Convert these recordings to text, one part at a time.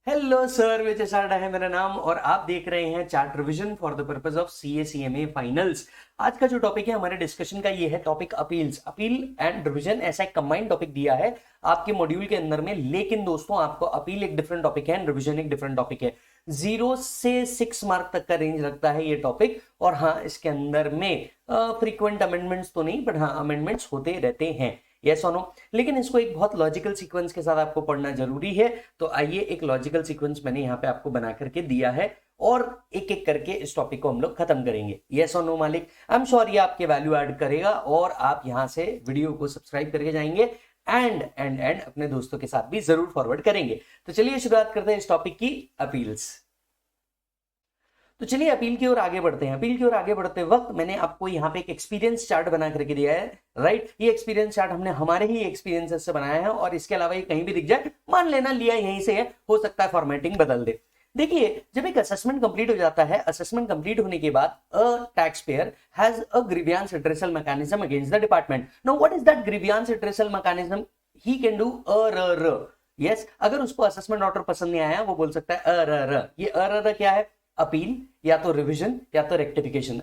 Hello sir, विजय सारडा है मेरा नाम और आप देख रहे हैं chart revision for the purpose of CA CMA finals. आज का जो टॉपिक है हमारे डिस्कशन का ये है topic appeals, appeal and revision. ऐसा एक कंबाइंड टॉपिक दिया है आपके मॉड्यूल के अंदर में, लेकिन दोस्तों आपको अपील एक डिफरेंट टॉपिक है एंड रिवीजन एक डिफरेंट टॉपिक है। 0 से 6 मार्क तक का रेंज रखता है ये टॉपिक। और हाँ, इसके अंदर में फ्रीक्वेंट अमेंडमेंट्स तो नहीं, बट हाँ अमेंडमेंट्स होते रहते हैं, यस और नो। लेकिन इसको एक बहुत लॉजिकल सीक्वेंस के साथ आपको पढ़ना जरूरी है। तो आइए, एक लॉजिकल सीक्वेंस मैंने यहाँ पे आपको बना करके दिया है और एक एक करके इस टॉपिक को हम लोग खत्म करेंगे। यस और नो मालिक, आई एम श्योर ये आपके वैल्यू ऐड करेगा और आप यहाँ से वीडियो को सब्सक्राइब करके जाएंगे एंड अपने दोस्तों के साथ भी जरूर फॉरवर्ड करेंगे। तो चलिए शुरुआत करते हैं इस टॉपिक की, अपील्स। तो चलिए अपील की ओर आगे बढ़ते हैं। अपील की ओर आगे बढ़ते वक्त मैंने आपको यहाँ पे एक एक्सपीरियंस चार्ट बना करके दिया है, राइट। ये एक्सपीरियंस चार्ट हमने हमारे ही एक्सपीरियंसेस से बनाया है और इसके अलावा ये कहीं भी दिख जाए, मान लेना लिया यहीं से है, हो सकता है फॉर्मेटिंग बदल दे। देखिए, जब एक असेसमेंट कंप्लीट हो जाता है, असेसमेंट कंप्लीट होने के बाद a tax payer has a grievance redressal mechanism against the department. Now what is that grievance redressal mechanism? He can do yes, अगर उसको असेसमेंट ऑर्डर पसंद नहीं आया वो बोल सकता है ये क्या है? अपील, या तो रिवीजन, या तो रेक्टिफिकेशन।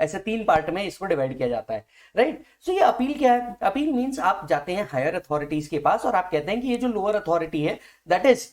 ऐसे 3 पार्ट में इसको डिवाइड किया जाता है, राइट। सो ये अपील क्या है? अपील मींस आप जाते हैं हायर अथॉरिटीज के पास और आप कहते हैं कि ये जो लोअर अथॉरिटी है, दैट इज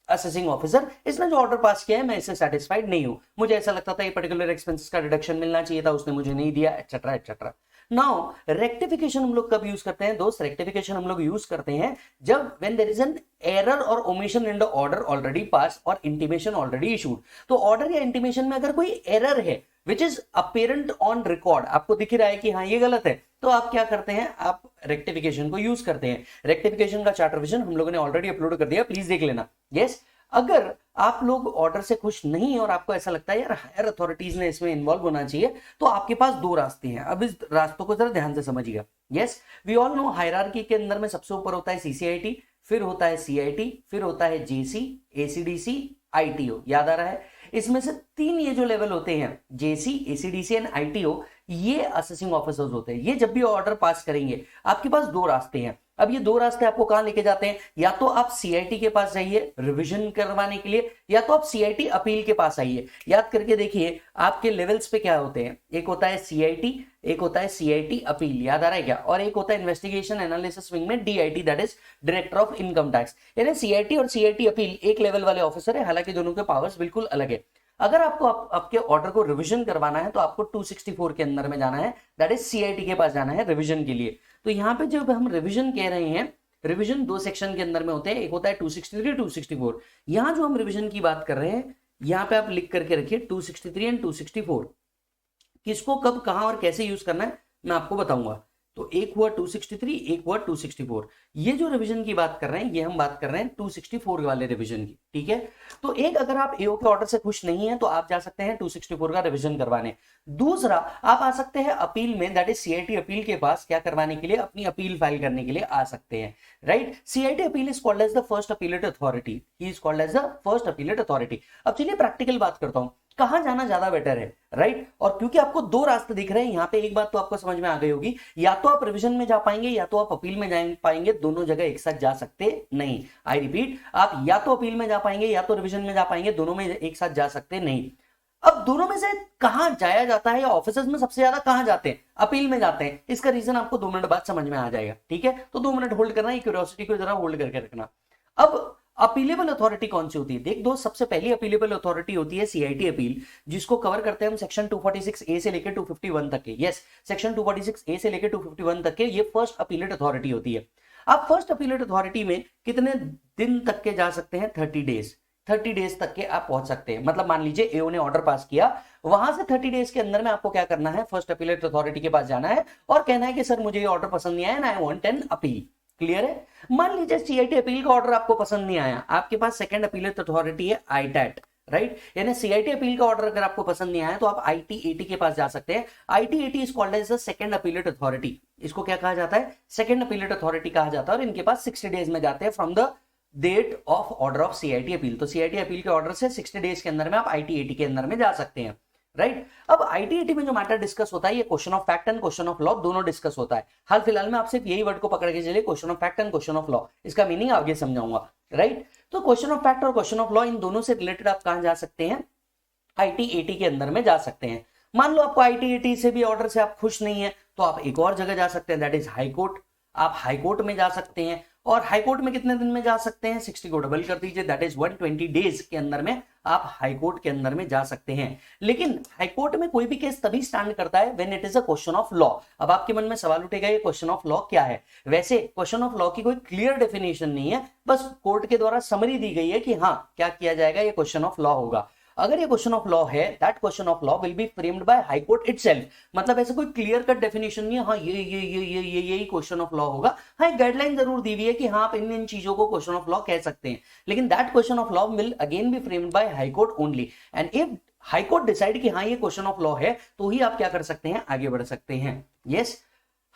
असेसिंग ऑफिसर, इसने जो ऑर्डर पास किया है मैं इससे सेटिस्फाइड नहीं हूं, मुझे ऐसा लगता था ये पर्टिकुलर एक्सपेंसेस का डिडक्शन मिलना चाहिए था, उसने मुझे नहीं दिया, एटसेट्रा एटसेट्रा। नाउ रेक्टिफिकेशन हम लोग कब यूज करते हैं दोस्त? रेक्टिफिकेशन हम लोग यूज करते हैं जब when there is an error और omission in the order already pass और इंटीमेशन ऑलरेडी इशूड। तो ऑर्डर या इंटीमेशन में अगर कोई एरर है which is apparent on record, आपको दिख रहा है कि हाँ ये गलत है, तो आप क्या करते हैं? आप रेक्टिफिकेशन को यूज करते हैं। रेक्टिफिकेशन का चार्ट रिवीजन हम लोगों ने ऑलरेडी अपलोड कर दिया, प्लीज देख लेना। यस, अगर आप लोग ऑर्डर से खुश नहीं है और आपको ऐसा लगता है यार हायर अथॉरिटीज ने इसमें इन्वॉल्व होना चाहिए, तो आपके पास 2 रास्ते हैं। अब इस रास्तों को जरा ध्यान से समझिएगा। Yes, we all know hierarchy के अंदर में सबसे ऊपर होता है सीसीआईटी, फिर होता है सीआईटी, फिर होता है जेसी, एसीडीसी, आईटीओ। याद आ रहा है? इसमें से 3 ये जो लेवल होते हैं, जेसी, एसीडीसी एंड आईटीओ, ये असेसिंग ऑफिसर्स होते हैं। ये जब भी ऑर्डर पास करेंगे आपके पास 2 रास्ते हैं। अब ये 2 रास्ते आपको कहां लेके जाते हैं? या तो आप सीआईटी के पास जाइए रिवीजन करवाने के लिए, या तो आप सीआईटी अपील के पास आइए। याद करके देखिए आपके लेवल्स पे क्या होते हैं, एक होता है सीआईटी, एक होता है सीआईटी अपील, याद आ रहा है क्या? और एक होता है इन्वेस्टिगेशन एनालिसिस विंग में DIT, that is director of income tax. यानी सीआईटी और सीआईटी अपील एक लेवल वाले ऑफिसर है, हालांकि दोनों के पावर्स बिल्कुल अलग है। अगर आपको आपके ऑर्डर को रिवीजन करवाना है तो आपको 264 के अंदर में जाना है, दैट इज सीआईटी के पास जाना है रिवीजन के लिए। तो यहाँ पे जब हम रिवीजन कह रहे हैं, रिवीजन 2 सेक्शन के अंदर में होते हैं, एक होता है 263, 264। यहाँ जो हम रिवीजन की बात कर रहे हैं, यहाँ पे आप लिख करके रखिए 263 एंड 264। किसको कब कहां और कैसे यूज करना है मैं आपको बताऊंगा। तो एक हुआ 263, एक हुआ 264। ये जो रिवीजन की बात कर रहे हैं, ये हम बात कर रहे हैं 264 वाले रिवीजन की, ठीक है। तो एक, अगर आप एओ के ऑर्डर से खुश नहीं है तो आप जा सकते हैं 264 का रिवीजन करवाने। दूसरा, आप आ सकते हैं अपील में, दैट इज सीआईटी अपील के पास, क्या करवाने के लिए? अपनी अपील फाइल करने के लिए आ सकते हैं, right. CIT appeal is called as the first appellate authority, he is called as the first appellate authority. अब चलिए प्रैक्टिकल बात करता हूं, कहां जाना ज्यादा बेटर है, राइट। और क्योंकि आपको 2 रास्ते दिख रहे हैं यहाँ पे, एक बात तो आपको समझ में आ गई होगी, या तो आप रिवीजन में जा पाएंगे या तो आप अपील में जा पाएंगे, दोनों जगह एक साथ जा सकते नहीं। आई रिपीट, आप या तो अपील में जा पाएंगे या तो रिवीजन में जा पाएंगे, दोनों में एक साथ जा सकते नहीं। अब दोनों में से कहां जाया जाता है, या ऑफिसर्स में सबसे ज्यादा कहां जाते हैं? अपील में जाते हैं। इसका रीजन आपको 2 मिनट बाद समझ में आ जाएगा, ठीक है। तो 2 मिनट होल्ड करना, ये क्यूरियोसिटी को जरा होल्ड करके रखना। अब अपीलेबल अथॉरिटी कौन सी होती है? देख दो, सबसे पहली अपीलेबल अथॉरिटी होती है सीआईटी अपील, जिसको कवर करते हैं हम सेक्शन 246 ए से लेकर 251 तक के। यस, सेक्शन 246 ए से लेकर 251 तक के, ये फर्स्ट अपीलेट अथॉरिटी होती है। आप फर्स्ट अपीलेट अथॉरिटी में कितने दिन तक के जा सकते हैं? 30 डेज। 30 डेज तक के आप पहुंच सकते हैं। मतलब मान लीजिए एओ ने ऑर्डर पास किया, वहां से 30 डेज के अंदर में आपको क्या करना है? फर्स्ट अपीलेट अथॉरिटी के पास जाना है और कहना है कि सर मुझे ये ऑर्डर पसंद नहीं आया and I want an appeal. Clear है? मान लीजिए सीआईटी अपील का ऑर्डर आपको पसंद नहीं आया, आपके पास सेकंड अपीलेट अथॉरिटी है आईटैट, राइट। यानी सीआईटी अपील का ऑर्डर अगर आपको पसंद नहीं आया तो आप आईटीएटी के पास जा सकते हैं। ITAT is called as the second appellate authority. इसको क्या कहा जाता है? सेकंड अपीलेट अथॉरिटी कहा जाता है। और इनके पास 60 डेज में जाते हैं from the date of order of CIT appeal. तो सीआईटी अपील के ऑर्डर से 60 डेज के अंदर में आप आईटीएटी के अंदर में जा सकते हैं, राइट। अब आईटीएटी में जो मैटर डिस्कस होता है, ये question of fact and question of law दोनों डिस्कस होता है। हाल फिलहाल में आप सिर्फ यही वर्ड को पकड़ के चलिए, question of fact and question of law. इसका मीनिंग आगे समझाऊंगा। राइट। तो क्वेश्चन ऑफ फैक्ट और क्वेश्चन ऑफ लॉ इन दोनों से रिलेटेड आप कहां जा सकते हैं, ITAT के अंदर में जा सकते हैं। मान लो आपको ITAT से भी ऑर्डर से आप खुश नहीं है तो आप एक और जगह जा सकते हैं, दैट इज हाई कोर्ट। आप हाई कोर्ट में जा सकते हैं, और हाई कोर्ट में कितने दिन में जा सकते हैं, 60 को डबल कर दीजिए, दैट इज 120 डेज के अंदर में आप हाई कोर्ट के अंदर में जा सकते हैं। लेकिन हाई कोर्ट में कोई भी केस तभी स्टैंड करता है when it is a question of law. अब आपके मन में सवाल उठेगा ये क्वेश्चन ऑफ लॉ क्या है। वैसे क्वेश्चन ऑफ लॉ की कोई क्लियर डेफिनेशन नहीं है, बस कोर्ट के द्वारा समरी दी गई है कि हाँ क्या किया जाएगा, ये क्वेश्चन ऑफ लॉ होगा। अगर ये क्वेश्चन ऑफ लॉ है, that question of law will be framed bye high court itself. मतलब ऐसे कोई क्लियर कट डेफिनेशन नहीं है, हाँ ये क्वेश्चन ऑफ लॉ होगा। हाँ एक गाइडलाइन जरूर दी हुई है कि हाँ आप इन चीजों को क्वेश्चन ऑफ लॉ कह सकते हैं, लेकिन that question of law will again B framed bye high court only. And if high court decide कि हाँ ये क्वेश्चन ऑफ लॉ है, तो ही आप क्या कर सकते हैं, आगे बढ़ सकते हैं। यस,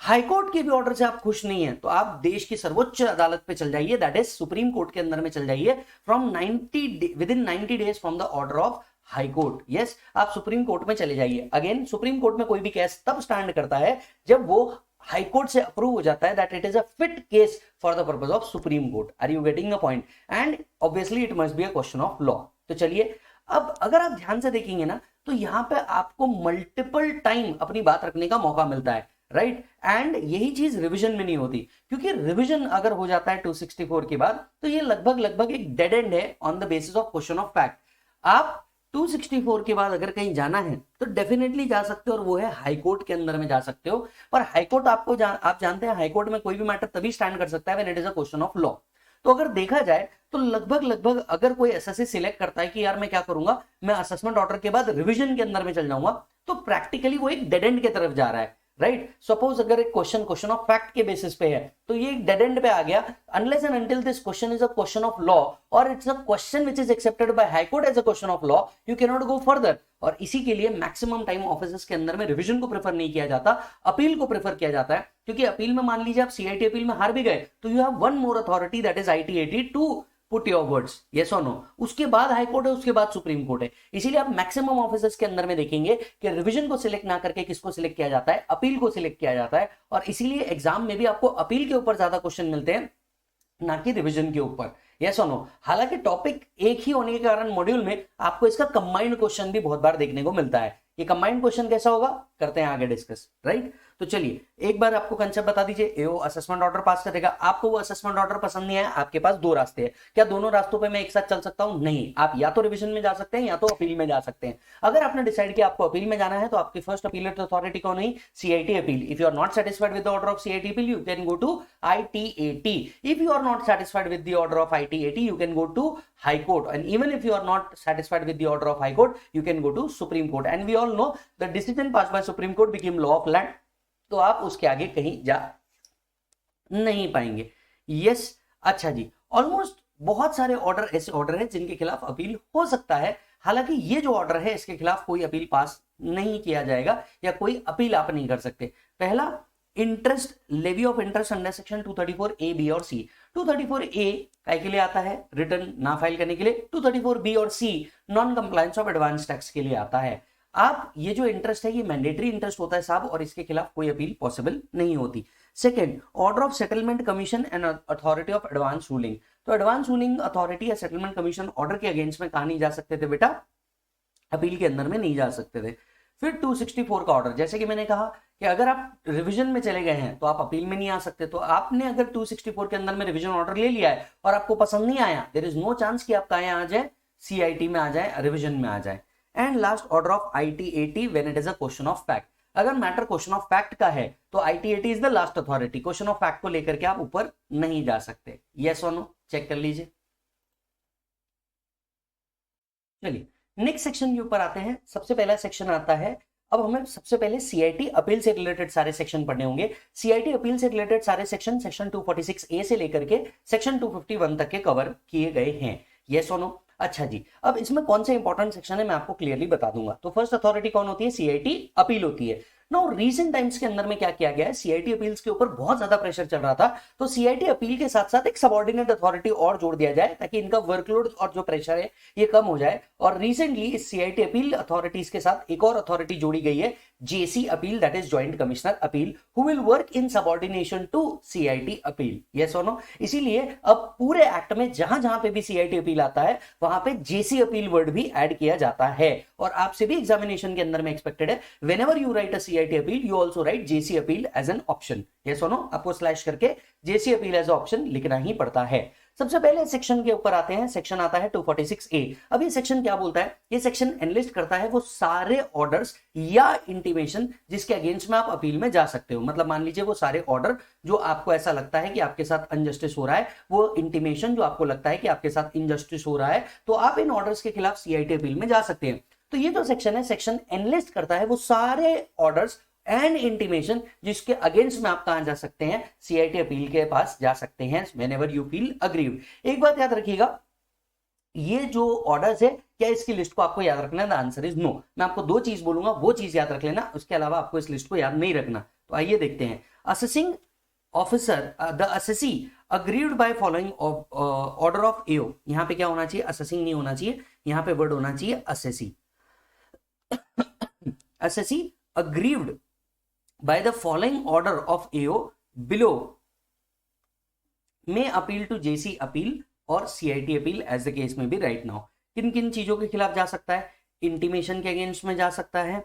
हाईकोर्ट के भी ऑर्डर से आप खुश नहीं है तो आप देश की सर्वोच्च अदालत पे चल जाइए, दैट इज सुप्रीम कोर्ट के अंदर में चल जाइए, from 90 within 90 days from the order of high court. Yes, आप सुप्रीम कोर्ट में चले जाइए। अगेन सुप्रीम कोर्ट में कोई भी केस तब स्टैंड करता है जब वो हाई कोर्ट से अप्रूव हो जाता है, that it is a fit case for the purpose of supreme court. Are you getting the point? And obviously it must be a question of law. तो चलिए, अब अगर आप ध्यान से देखेंगे ना तो यहां पे आपको मल्टीपल टाइम अपनी बात रखने का मौका मिलता है, राइट। एंड यही चीज रिवीजन में नहीं होती, क्योंकि रिवीजन अगर हो जाता है 264 के बाद तो ये लगभग एक डेड एंड है on the basis of question of fact. आप 264 के बाद अगर कहीं जाना है तो डेफिनेटली जा सकते हो, और वो है हाई कोर्ट के अंदर में जा सकते हो। पर हाई कोर्ट आप जानते हैं हाई कोर्ट में कोई भी मैटर तभी स्टैंड कर सकता है when it is a question of law. तो अगर देखा जाए तो लगभग अगर कोई एसएससी सिलेक्ट करता है कि यार मैं क्या करूंगा, मैं असेसमेंट ऑर्डर के बाद रिवीजन के अंदर में चल जाऊंगा, तो प्रैक्टिकली वो एक डेड एंड के तरफ जा रहा है, राइट। सपोज अगर एक क्वेश्चन ऑफ फैक्ट के बेसिस पे है तो ये एक डेड एंड पे आ गया, unless and until this question is a question of law और it's a question which is accepted by high court as a question of law, you can not go further. और इसी के लिए maximum time officers के अंदर में revision को prefer नहीं किया जाता, अपील को प्रेफर किया जाता है, क्योंकि अपील में मान लीजिए आप सीआईटी अपील में हार भी गए तो you have one more authority, that is ITAT to put your words yes और नो। उसके बाद हाई कोर्ट है, उसके बाद सुप्रीम कोर्ट है। इसीलिए आप मैक्सिमम ऑफिसर्स के अंदर में देखेंगे कि रिवीजन को सिलेक्ट ना करके किसको सिलेक्ट किया जाता है, अपील को सिलेक्ट किया जाता है। और इसीलिए एग्जाम में भी आपको अपील के ऊपर ज्यादा क्वेश्चन मिलते हैं, ना कि रिवीजन के ऊपर। यस और नो। हालांकि टॉपिक एक ही होने के कारण मॉड्यूल में आपको इसका कंबाइंड क्वेश्चन भी बहुत बार देखने को मिलता है। ये कंबाइंड क्वेश्चन कैसा होगा, करते हैं आगे डिस्कस, राइट। तो चलिए एक बार आपको कंसेप्ट बता दीजिए, एओ असेसमेंट ऑर्डर पास करेगा, आपको वो असेसमेंट ऑर्डर पसंद नहीं आया, आपके पास दो रास्ते हैं। क्या दोनों रास्तों पे मैं एक साथ चल सकता हूं? नहीं, आप या तो रिवीजन में जा सकते हैं या तो अपील में जा सकते हैं। अगर आपने डिसाइड किया आपको अपील में जाना है तो आपकी फर्स्ट अपीलेट अथॉरिटी कौन है? CIT appeal. If you are not satisfied with the order of CIT appeal you can go to ITAT। If you are not satisfied with the order of ITAT you can go to high court, and even if you are not satisfied with the order of high court you can go to supreme court, and we all know the decision passed by supreme court became law of land। तो आप उसके आगे कहीं जा नहीं पाएंगे। Yes, अच्छा जी, almost बहुत सारे ऑर्डर ऐसे ऑर्डर हैं जिनके खिलाफ अपील हो सकता है। हालांकि ये जो ऑर्डर है इसके खिलाफ कोई अपील पास नहीं किया जाएगा या कोई अपील आप नहीं कर सकते। पहला, interest, levy of interest under section 234A, B और C। 234A काय के लिए आता है? रिटर्न ना फाइल करने के लिए। 234B और C non compliance of advance tax के लिए आता है। आप ये जो इंटरेस्ट है ये मैंडेटरी इंटरेस्ट होता है साहब, और इसके खिलाफ कोई अपील पॉसिबल नहीं होती। Second, order of settlement commission and authority of advance ruling. तो एडवांस रूलिंग अथॉरिटी या सेटलमेंट कमीशन ऑर्डर के अगेंस्ट में कहां नहीं जा सकते थे बेटा? अपील के अंदर में नहीं जा सकते थे। फिर 264 का ऑर्डर, जैसे कि मैंने कहा कि अगर आप रिवीजन में चले गए हैं तो आप अपील में नहीं आ सकते। तो आपने अगर 264 के अंदर में रिवीजन ऑर्डर ले लिया है और आपको पसंद नहीं आया, देयर इज नो चांस कि आप कहां आ जाए, CIT में आ जाए, रिवीजन में आ जाए। And last, order of ITAT when it is a question of fact. अगर मैटर क्वेश्चन ऑफ फैक्ट का है तो ITAT is the last authority, question of fact को लेकर के आप ऊपर नहीं जा सकते। यस और नो, चेक कर लीजिए। चलिए नेक्स्ट सेक्शन के ऊपर आते हैं। सबसे पहला सेक्शन आता है, अब हमें सबसे पहले CIT अपील से रिलेटेड सारे सेक्शन पढ़ने होंगे। CIT अपील से रिलेटेड सारे सेक्शन 246A से लेकर के सेक्शन 251 तक के कवर किए गए हैं। यस और नो। अच्छा जी, अब इसमें कौन से इंपॉर्टेंट सेक्शन है मैं आपको क्लियरली बता दूंगा। तो फर्स्ट अथॉरिटी कौन होती है? CIT अपील होती है। नाउ रीसेंट टाइम्स के अंदर में क्या किया गया है, CIT अपील्स के ऊपर बहुत ज्यादा प्रेशर चल रहा था, तो CIT अपील के साथ साथ एक सबऑर्डिनेट अथॉरिटी और जोड़ दिया जाए ताकि इनका वर्कलोड और जो प्रेशर है ये कम हो जाए। और रिसेंटली इस CIT अपील अथॉरिटीज के साथ एक और अथॉरिटी जोड़ी गई है JC appeal, that is joint commissioner appeal, who will work in subordination to CIT appeal. Yes और नो? इसीलिए अब पूरे एक्ट में जहां जहां पे भी CIT अपील आता है वहां पे JC अपील वर्ड भी ऐड किया जाता है। और आपसे भी एग्जामिनेशन के अंदर में एक्सपेक्टेड है, whenever you write a CIT appeal you also write JC appeal as an option. Yes और नो? आपको स्लैश करके JC अपील एज ऑप्शन लिखना ही पड़ता है। सबसे पहले सेक्शन के ऊपर आते हैं, सेक्शन आता है 246A। अब ये सेक्शन क्या बोलता है? ये सेक्शन एनलिस्ट करता है वो सारे ऑर्डर्स या इंटीमेशन जिसके अगेंस्ट में आप अपील में जा सकते हो। मतलब मान लीजिए वो सारे ऑर्डर जो आपको ऐसा लगता है कि आपके साथ अनजस्टिस हो रहा है, वो इंटीमेशन जो आपको लगता है कि आपके साथ इनजस्टिस हो रहा है, तो आप इन ऑर्डर्स के खिलाफ CIT अपील में जा सकते हैं। तो ये जो सेक्शन है, सेक्शन एनलिस्ट करता है वो सारे ऑर्डर्स एंड इंटीमेशन जिसके अगेंस्ट में आप कहां जा सकते हैं? CIT अपील के पास जा सकते हैं व्हेनेवर यू फील अग्रीव्ड। एक बात याद रखिएगा, ये जो ऑर्डर्स है, क्या इसकी लिस्ट को आपको याद रखना है? The answer is no. मैं आपको दो चीज बोलूंगा, वो चीज याद रख लेना, उसके अलावा आपको इस लिस्ट को याद नहीं रखना। तो आइए देखते हैं। Assessing officer, the assessee aggrieved by following order of AO। यहां पे क्या होना चाहिए? असेसिंग नहीं होना चाहिए, यहां पे वर्ड होना चाहिए assessee. Assessee aggrieved by the following order of AO below may appeal to JC appeal और CIT appeal as the case may be right now। किन किन चीजों के खिलाफ जा सकता है? इंटीमेशन के अगेंस्ट में जा सकता है,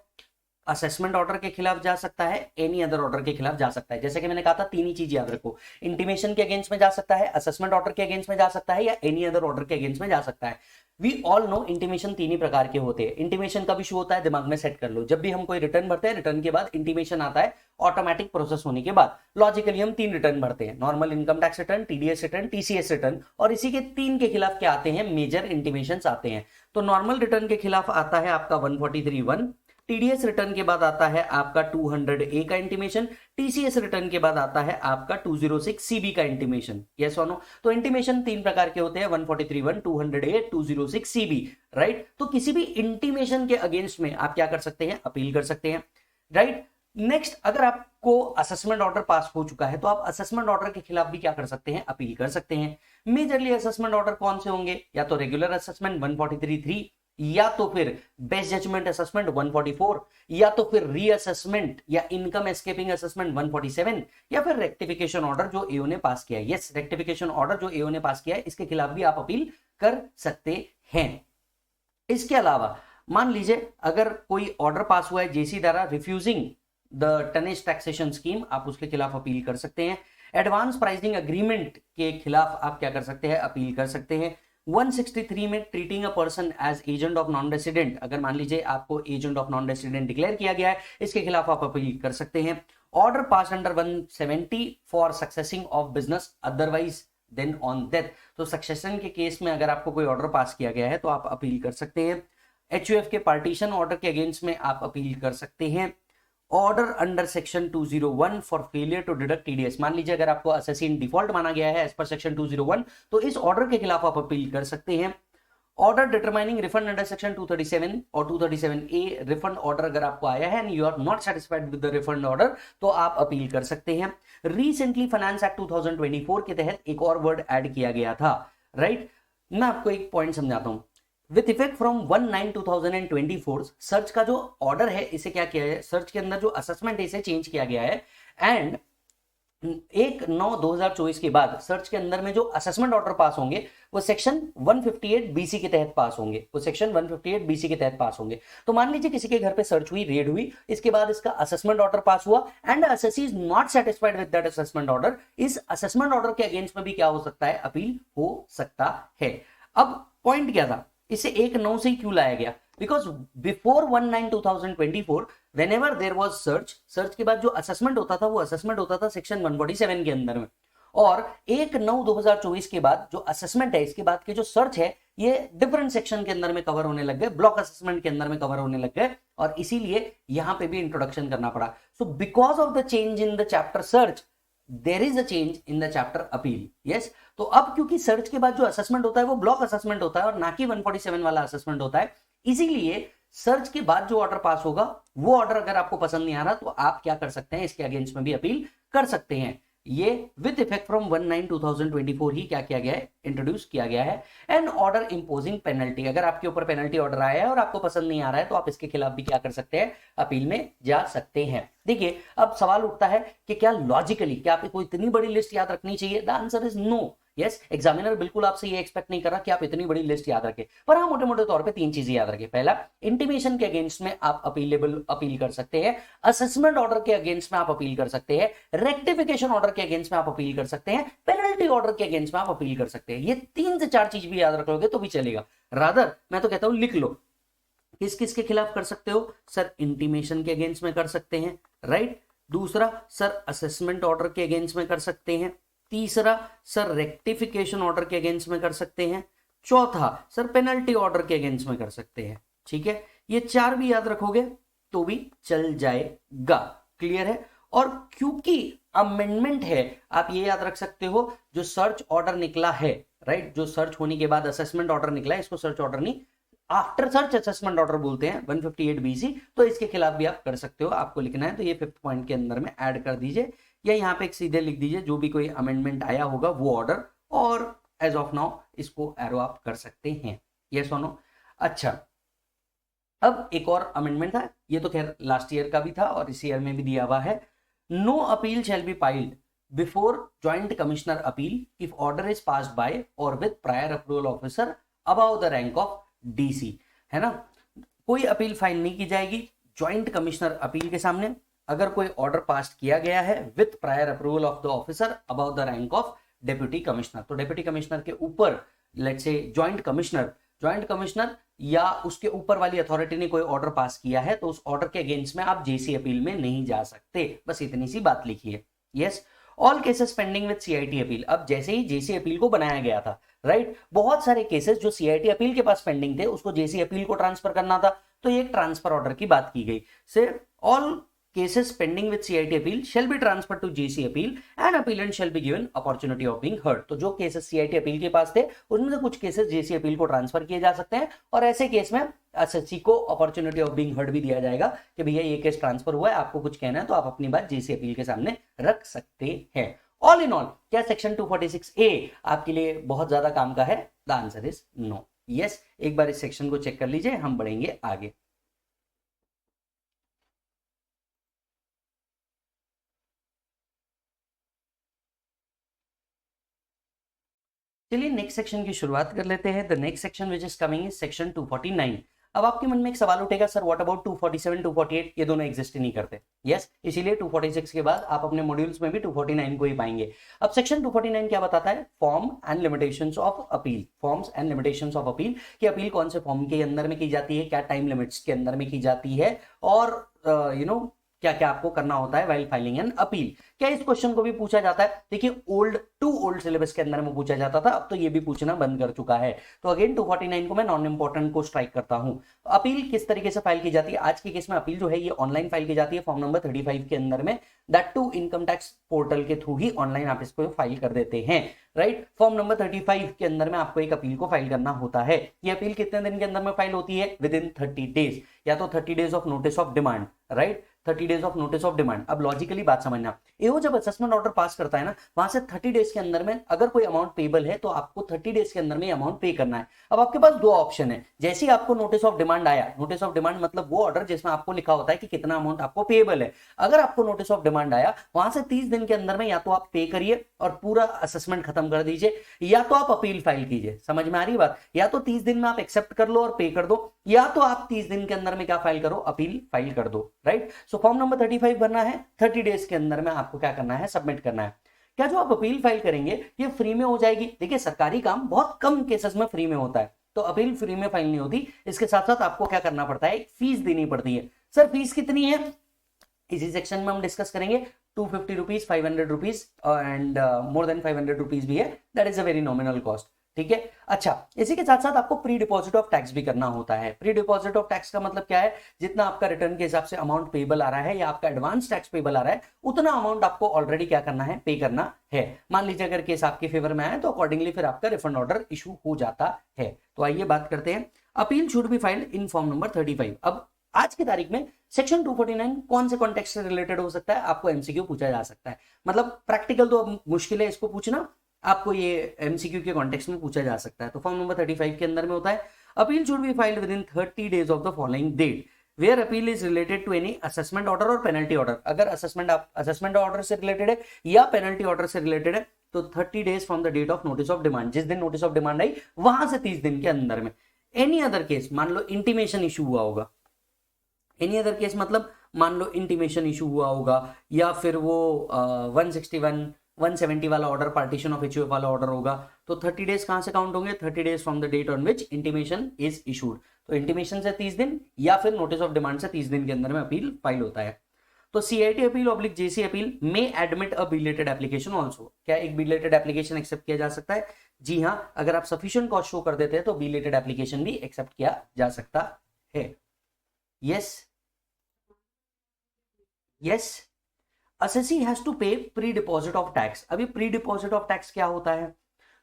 असेसमेंट ऑर्डर के खिलाफ जा सकता है, एनी अदर ऑर्डर के खिलाफ जा सकता है। जैसे कि मैंने कहा था, तीन ही चीज याद रखो, इंटीमेशन के अगेंस्ट में जा सकता है, असेसमेंट ऑर्डर के अगेंस्ट में जा सकता है, या एनी अदर ऑर्डर के अगेंस्ट में जा सकता है। वी ऑल नो इंटीमेशन तीन ही प्रकार के होते हैं। इंटीमेशन कब इशू होता है? दिमाग में सेट कर लो, जब भी हम कोई रिटर्न भरते हैं, रिटर्न के बाद इंटीमेशन आता है ऑटोमेटिक प्रोसेस होने के बाद। लॉजिकली हम तीन रिटर्न भरते हैं, normal income tax return, TDS return, TCS return, और इसी के तीन के खिलाफ क्या आते हैं? मेजर इंटीमेशन आते हैं। तो नॉर्मल रिटर्न के खिलाफ आता है आपका 143(1), TDS रिटर्न के बाद आता है आपका 200A का इंटीमेशन, TCS रिटर्न के बाद आता है आपका 206CB का इंटीमेशन। यस और नो? तो इंटीमेशन तीन प्रकार के होते हैं, 143(1), 200A, 206CB, राइट? तो किसी भी इंटीमेशन के अगेंस्ट में आप क्या कर सकते हैं? अपील कर सकते हैं, राइट? नेक्स्ट, अगर आपको असेसमेंट ऑर्डर पास हो चुका है तो आप असेसमेंट ऑर्डर के खिलाफ भी क्या कर सकते हैं? अपील कर सकते हैं। मेजरली असेसमेंट ऑर्डर कौन से होंगे? या तो रेगुलर असेसमेंट 143(3), या तो फिर बेस्ट जजमेंट असेसमेंट 144, या तो फिर रीअसेसमेंट या इनकम एस्केपिंग असेसमेंट 147, या फिर रेक्टिफिकेशन ऑर्डर जो AO ने पास किया है। यस, रेक्टिफिकेशन ऑर्डर जो AO ने पास किया है, इसके खिलाफ भी आप अपील कर सकते हैं। इसके अलावा मान लीजिए अगर कोई ऑर्डर पास हुआ है JC द्वारा refusing the tonnage taxation scheme, आप उसके खिलाफ अपील कर सकते हैं। एडवांस प्राइसिंग अग्रीमेंट के खिलाफ आप क्या कर सकते हैं? अपील कर सकते हैं। 163 में treating a person as agent of non resident, अगर मान लीजिए आपको agent of non resident declare किया गया है, इसके खिलाफ आप अपील कर सकते हैं। Order pass under 170 for succeeding of business otherwise than on death, तो सक्सेशन के केस में अगर आपको कोई ऑर्डर पास किया गया है तो आप अपील कर सकते हैं। HUF के पार्टीशन ऑर्डर के अगेंस्ट में आप अपील कर सकते हैं। Order under section 201 for failure to deduct TDS, मान लीजिए अगर आपको असेसिन डिफॉल्ट माना गया है एज पर सेक्शन 201, तो इस ऑर्डर के खिलाफ आप अपील कर सकते हैं। Order determining refund under section 237 और 237A, रिफंड ऑर्डर अगर आपको आया है and you are not satisfied with the refund order, तो आप अपील कर सकते हैं। रिसेंटली फाइनेंस एक्ट 2024 के तहत एक और वर्ड ऐड किया गया था, राइट? मैं आपको एक पॉइंट समझाता हूं। विथ इफेक्ट फ्रॉम 1/9/2024, सर्च का जो ऑर्डर है इसे क्या किया है? सर्च के अंदर जो असेसमेंट है इसे चेंज किया गया है, एंड 1/9/2024 के बाद सर्च के अंदर में जो असेसमेंट ऑर्डर पास होंगे वो सेक्शन 158BC के तहत पास होंगे, वो सेक्शन 158BC के तहत पास होंगे। तो मान लीजिए किसी के घर पे सर्च हुई, रेड हुई, इसके बाद इसका असेसमेंट ऑर्डर पास हुआ and assessee is not satisfied with that assessment order, इस असेसमेंट ऑर्डर के अगेंस्ट में भी क्या हो सकता है? अपील हो सकता है। अब पॉइंट क्या था? इसे 1/9 से ही क्यों लाया गया? Because before 1/9/2024 whenever there was search के बाद जो असेसमेंट होता था वो असेसमेंट होता था सेक्शन 147 के अंदर में, और 1/9/2024 के बाद जो असेसमेंट है इसके बाद के जो सर्च है ये डिफरेंट सेक्शन के अंदर में कवर होने लग गए, ब्लॉक असेसमेंट के अंदर में कवर होने लग गए, और इसीलिए यहां पे भी इंट्रोडक्शन करना पड़ा। So because of the change in the chapter search there is a change in the chapter appeal. Yes, तो अब क्योंकि सर्च के बाद जो असेसमेंट होता है वो ब्लॉक असेसमेंट होता है और ना कि 147 वाला असेसमेंट होता है, इसीलिए सर्च के बाद जो ऑर्डर पास होगा वो ऑर्डर अगर आपको पसंद नहीं आ रहा तो आप क्या कर सकते हैं? इसके अगेंस्ट में भी अपील कर सकते हैं। ये विद इफेक्ट फ्रॉम 1/9/2024 ही क्या किया गया है, इंट्रोड्यूस किया गया है। एन ऑर्डर इंपोजिंग पेनल्टी, अगर आपके ऊपर पेनल्टी ऑर्डर आया है और आपको पसंद नहीं आ रहा है तो आप इसके खिलाफ भी क्या कर सकते हैं, अपील में जा सकते हैं। देखिए अब सवाल उठता है कि क्या लॉजिकली क्या आपको इतनी बड़ी लिस्ट याद रखनी चाहिए? The answer is no. Yes, examiner बिल्कुल आपसे ये एक्सपेक्ट नहीं कर रहा कि आप इतनी बड़ी लिस्ट याद रखें, पर हाँ मोटे मोटे तौर पे 3 चीजें याद रखें। पहला, इंटीमेशन के अगेंस्ट में आप अपील कर सकते हैं, असेसमेंट ऑर्डर के अगेंस्ट में आप अपील कर सकते हैं, रेक्टिफिकेशन ऑर्डर के अगेंस्ट में आप अपील कर सकते हैं, पेनल्टी ऑर्डर के अगेंस्ट में आप अपील कर सकते हैं। ये 3 से 4 चीज भी याद रख लोगे तो भी चलेगा। रादर मैं तो कहता हूं लिख लो, किस किस के खिलाफ कर सकते हो? सर इंटीमेशन के अगेंस्ट में कर सकते हैं, राइट। दूसरा, सर असेसमेंट ऑर्डर के अगेंस्ट में कर सकते हैं। तीसरा, सर रेक्टिफिकेशन ऑर्डर के अगेंस्ट में कर सकते हैं। चौथा, सर पेनल्टी ऑर्डर के अगेंस्ट में कर सकते हैं। ठीक है, ये 4 भी याद रखोगे तो भी चल जाएगा। क्लियर है? और क्योंकि अमेंडमेंट है, आप ये याद रख सकते हो, जो सर्च ऑर्डर निकला है, राइट, जो सर्च होने के बाद असेसमेंट ऑर्डर निकला है, इसको सर्च ऑर्डर नहीं, आफ्टर सर्च असेसमेंट ऑर्डर बोलते हैं, 158 BC, तो इसके खिलाफ भी आप कर सकते हो। आपको लिखना है तो ये 5th पॉइंट के अंदर में ऐड कर दीजिए, या यहाँ पे एक सीधे लिख दीजिए जो भी कोई अमेंडमेंट आया होगा वो ऑर्डर, और एज ऑफ नाउ इसको एरो आप कर सकते हैं। यस और नो? अच्छा, अब एक और अमेंडमेंट था, ये तो खैर लास्ट ईयर का भी था और इस ईयर में भी दिया हुआ है। No appeal shall be filed before joint commissioner appeal if order is passed by और with prior approval officer above the rank of DC, है ना। कोई अपील फाइल नहीं की जाएगी ज्वाइंट कमिश्नर अपील के सामने अगर कोई ऑर्डर पास किया गया है with prior approval of the officer above the rank of deputy commissioner. तो डेप्यूटी कमिश्नर के ऊपर लेट्स से ज्वाइंट कमिश्नर या उसके ऊपर वाली अथॉरिटी ने कोई ऑर्डर पास किया है तो उस ऑर्डर के अगेंस्ट में आप JC अपील में नहीं जा सकते। बस इतनी सी बात लिखी है। Yes, all cases pending with CIT appeal. अब जैसे ही JC अपील को बनाया गया था, राइट, बहुत सारे केसेस जो CIT अपील के पास पेंडिंग थे उसको JC अपील को ट्रांसफर करना था, तो ये एक ट्रांसफर ऑर्डर की बात की गई। से all cases pending with CIT appeal shall be transferred to JC appeal and appellant shall be given opportunity of being heard। तो जो केसेस CIT अपील के पास थे उसमें से कुछ केसेस JC अपील को ट्रांसफर किए जा सकते हैं, और ऐसे केस में SHC को अपॉर्चुनिटी ऑफ बीइंग हर्ड भी दिया जाएगा कि भैया ये केस ट्रांसफर हुआ है, आपको कुछ कहना है तो आप अपनी बात JC अपील के सामने रख सकते हैं। ऑल इन ऑल क्या सेक्शन 246A आपके लिए बहुत ज्यादा काम का है? The answer is no. Yes, एक बार इस सेक्शन को चेक कर लीजिए, हम बढ़ेंगे आगे। चलिए नेक्स्ट सेक्शन की शुरुआत कर लेते हैं। The next section which is coming is section 249। अब आपके मन में एक सवाल उठेगा, सर व्हाट अबाउट 247, 248? ये दोनों एग्जिस्ट ही नहीं करते। यस, इसीलिए 246 के बाद आप अपने मॉड्यूल्स में भी 249 को ही पाएंगे। अब सेक्शन 249 क्या बताता है? Form and limitations of appeal. Forms and limitations of appeal, कि अपील कौन से फॉर्म के अंदर में की जाती है, क्या टाइम लिमिट्स के अंदर में की जाती है, और क्या क्या आपको करना होता है वाइल फाइलिंग एन अपील। क्या इस क्वेश्चन को भी पूछा जाता है? देखिए ओल्ड सिलेबस के अंदर में पूछा जाता था, अब तो ये भी पूछना बंद कर चुका है। तो अगेन 249 को मैं नॉन इंपॉर्टेंट को स्ट्राइक करता हूं। अपील किस तरीके से फाइल की जाती है? आज के केस में अपील जो है ये ऑनलाइन फाइल की जाती है फॉर्म नंबर 35 के अंदर में, that to income tax portal के थ्रू ही ऑनलाइन आप इसको फाइल कर देते हैं, राइट। फॉर्म नंबर 35 के अंदर में आपको एक अपील को फाइल करना होता है। ये अपील कितने दिन के अंदर में फाइल होती है? विद इन 30 डेज, या तो 30 days of notice of demand, right, 30 days of notice of demand. अब लॉजिकली बात समझना, एओ जब असेसमेंट ऑर्डर पास करता है ना, वहां से 30 डेज के अंदर में अगर कोई अमाउंट पेबल है तो आपको 30 डेज के अंदर में अमाउंट पे करना है। अब आपके पास 2 ऑप्शन है। जैसे ही आपको नोटिस ऑफ डिमांड आया, नोटिस ऑफ डिमांड मतलब वो ऑर्डर जिसमें आपको लिखा होता है कि कितना अमाउंट आपको पेबल है। अगर आपको नोटिस ऑफ डिमांड आया, वहां से 30 दिन के अंदर में या तो आप पे करिए और पूरा असेसमेंट खत्म कर दीजिए, या तो आप अपील फाइल कीजिए। समझ में आ रही बात? या तो 30 दिन में आप एक्सेप्ट कर लो और पे कर दो, या तो आप 30 दिन के अंदर में क्या फाइल करो? अपील फाइल कर दो, राइट। सो फॉर्म नंबर 35 भरना है, 30 डेज के अंदर में आपको क्या करना है? सबमिट करना है। क्या जो आप अपील फाइल करेंगे ये फ्री में हो जाएगी? देखिए सरकारी काम बहुत कम केसेस में फ्री में होता है, तो अपील फ्री में फाइल नहीं होती। इसके साथ साथ आपको क्या करना पड़ता है? फीस देनी पड़ती है। सर फीस कितनी है? इसी सेक्शन में हम डिस्कस करेंगे। 250 rupees, 500 rupees and more than 500 rupees भी है, that is a very nominal cost. ठीक है। अच्छा, इसी के साथ साथ आपको प्री डिपॉजिट ऑफ टैक्स भी करना होता है। प्री डिपॉजिट ऑफ टैक्स का मतलब क्या है? जितना आपका रिटर्न के हिसाब से अमाउंट पेबल आ रहा है या आपका एडवांस टैक्स पेबल आ रहा है, उतना अमाउंट आपको ऑलरेडी क्या करना है? पे करना है। मान लीजिए अगर केस आपके फेवर में आए तो अकॉर्डिंगली फिर आपका रिफंड ऑर्डर इशू हो जाता है। तो आइए बात करते हैं। Appeal should be filed in form number 35। अब आज की तारीख में सेक्शन 249 कौन से कॉन्टेक्स्ट से रिलेटेड हो सकता है, आपको एमसीक्यू पूछा जा सकता है। मतलब प्रैक्टिकल तो अब मुश्किल है इसको पूछना, आपको ये एमसीक्यू के कॉन्टेक्स्ट में पूछा जा सकता है। तो फॉर्म नंबर 35 के अंदर में होता है, appeal should be filed within 30 days of the following date where appeal is related to any assessment order और पेनल्टी ऑर्डर। अगर असेसमेंट ऑर्डर से रिलेटेड है या पेनल्टी ऑर्डर से रिलेटेड है तो 30 days from the date of notice of demand, जिस दिन नोटिस ऑफ डिमांड आई वहां से 30 दिन के अंदर में। एनी अदर केस, मान लो इंटीमेशन इशू हुआ होगा, एनी अदर केस मतलब मान लो इंटीमेशन इशू हुआ होगा, या फिर वो 161 170 वाला ऑर्डर, पार्टीशन ऑफ एचयूएफ वाला ऑर्डर होगा, तो 30 days कहां से काउंट होंगे, 30 days from the date on which intimation is issued. तो इंटीमेशन से 30 दिन या फिर नोटिस ऑफ डिमांड से 30 दिन के अंदर में अपील फाइल होता है। तो सीआईटी अपील ऑब्लिक जेसी अपील में एडमिट अ बिलेटेड एप्लीकेशन ऑल्सो। क्या एक बिलेटेड एप्लीकेशन एक्सेप्ट किया जा सकता है? जी हाँ, अगर आप सफिशिएंट कॉस्ट शो कर देते हैं तो बिलेटेड एप्लीकेशन भी एक्सेप्ट किया जा सकता है। Yes yes, assessee has to pay pre deposit of tax. अभी प्री डिपॉजिट ऑफ टैक्स क्या होता है?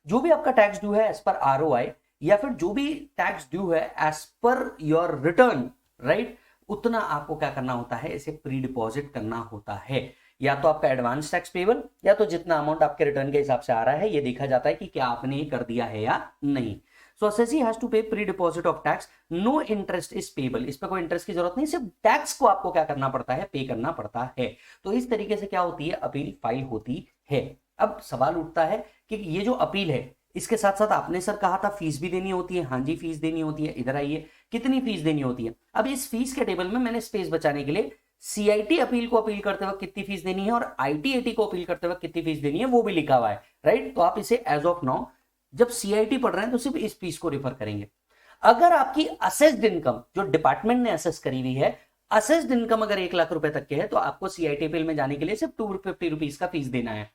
जो भी आपका टैक्स ड्यू है एज पर आरओआई, या फिर जो भी टैक्स ड्यू है as per your return, right, उतना आपको क्या करना होता है, इसे प्री डिपॉजिट करना होता है। या तो आपका एडवांस टैक्स पेबल, या तो जितना अमाउंट आपके रिटर्न के हिसाब से आ रहा है ये देखा जाता है कि क्या आपने ये कर दिया है या नहीं। So assessee has to pay pre deposit of tax, no interest is payable. इस पे कोई इंटरेस्ट की जरूरत नहीं, सिर्फ टैक्स को आपको क्या करना पड़ता है, पे करना पड़ता है। तो इस तरीके से क्या होती है, अपील फाइल होती है। अब सवाल उठता है कि ये जो अपील है इसके साथ साथ आपने सर कहा था फीस भी देनी होती है। हाँ जी, फीस देनी होती है। इधर आइए, कितनी फीस देनी होती है। अब इस फीस के टेबल में मैंने स्पेस बचाने के लिए सीआईटी अपील को अपील करते वक्त कितनी फीस देनी है और आईटीएटी को अपील करते वक्त कितनी फीस देनी है वो भी लिखा हुआ है, राइट। तो आप इसे एज ऑफ नाउ जब सीआईटी पढ़ रहे हैं तो सिर्फ इस फीस को रिफर करेंगे। अगर आपकी असेस्ड इनकम जो डिपार्टमेंट ने असेस करी हुई है, असेस्ड इनकम अगर 1 लाख रुपए तक के है तो आपको सीआईटी अपील में जाने के लिए सिर्फ 250 रुपीज का फीस देना है।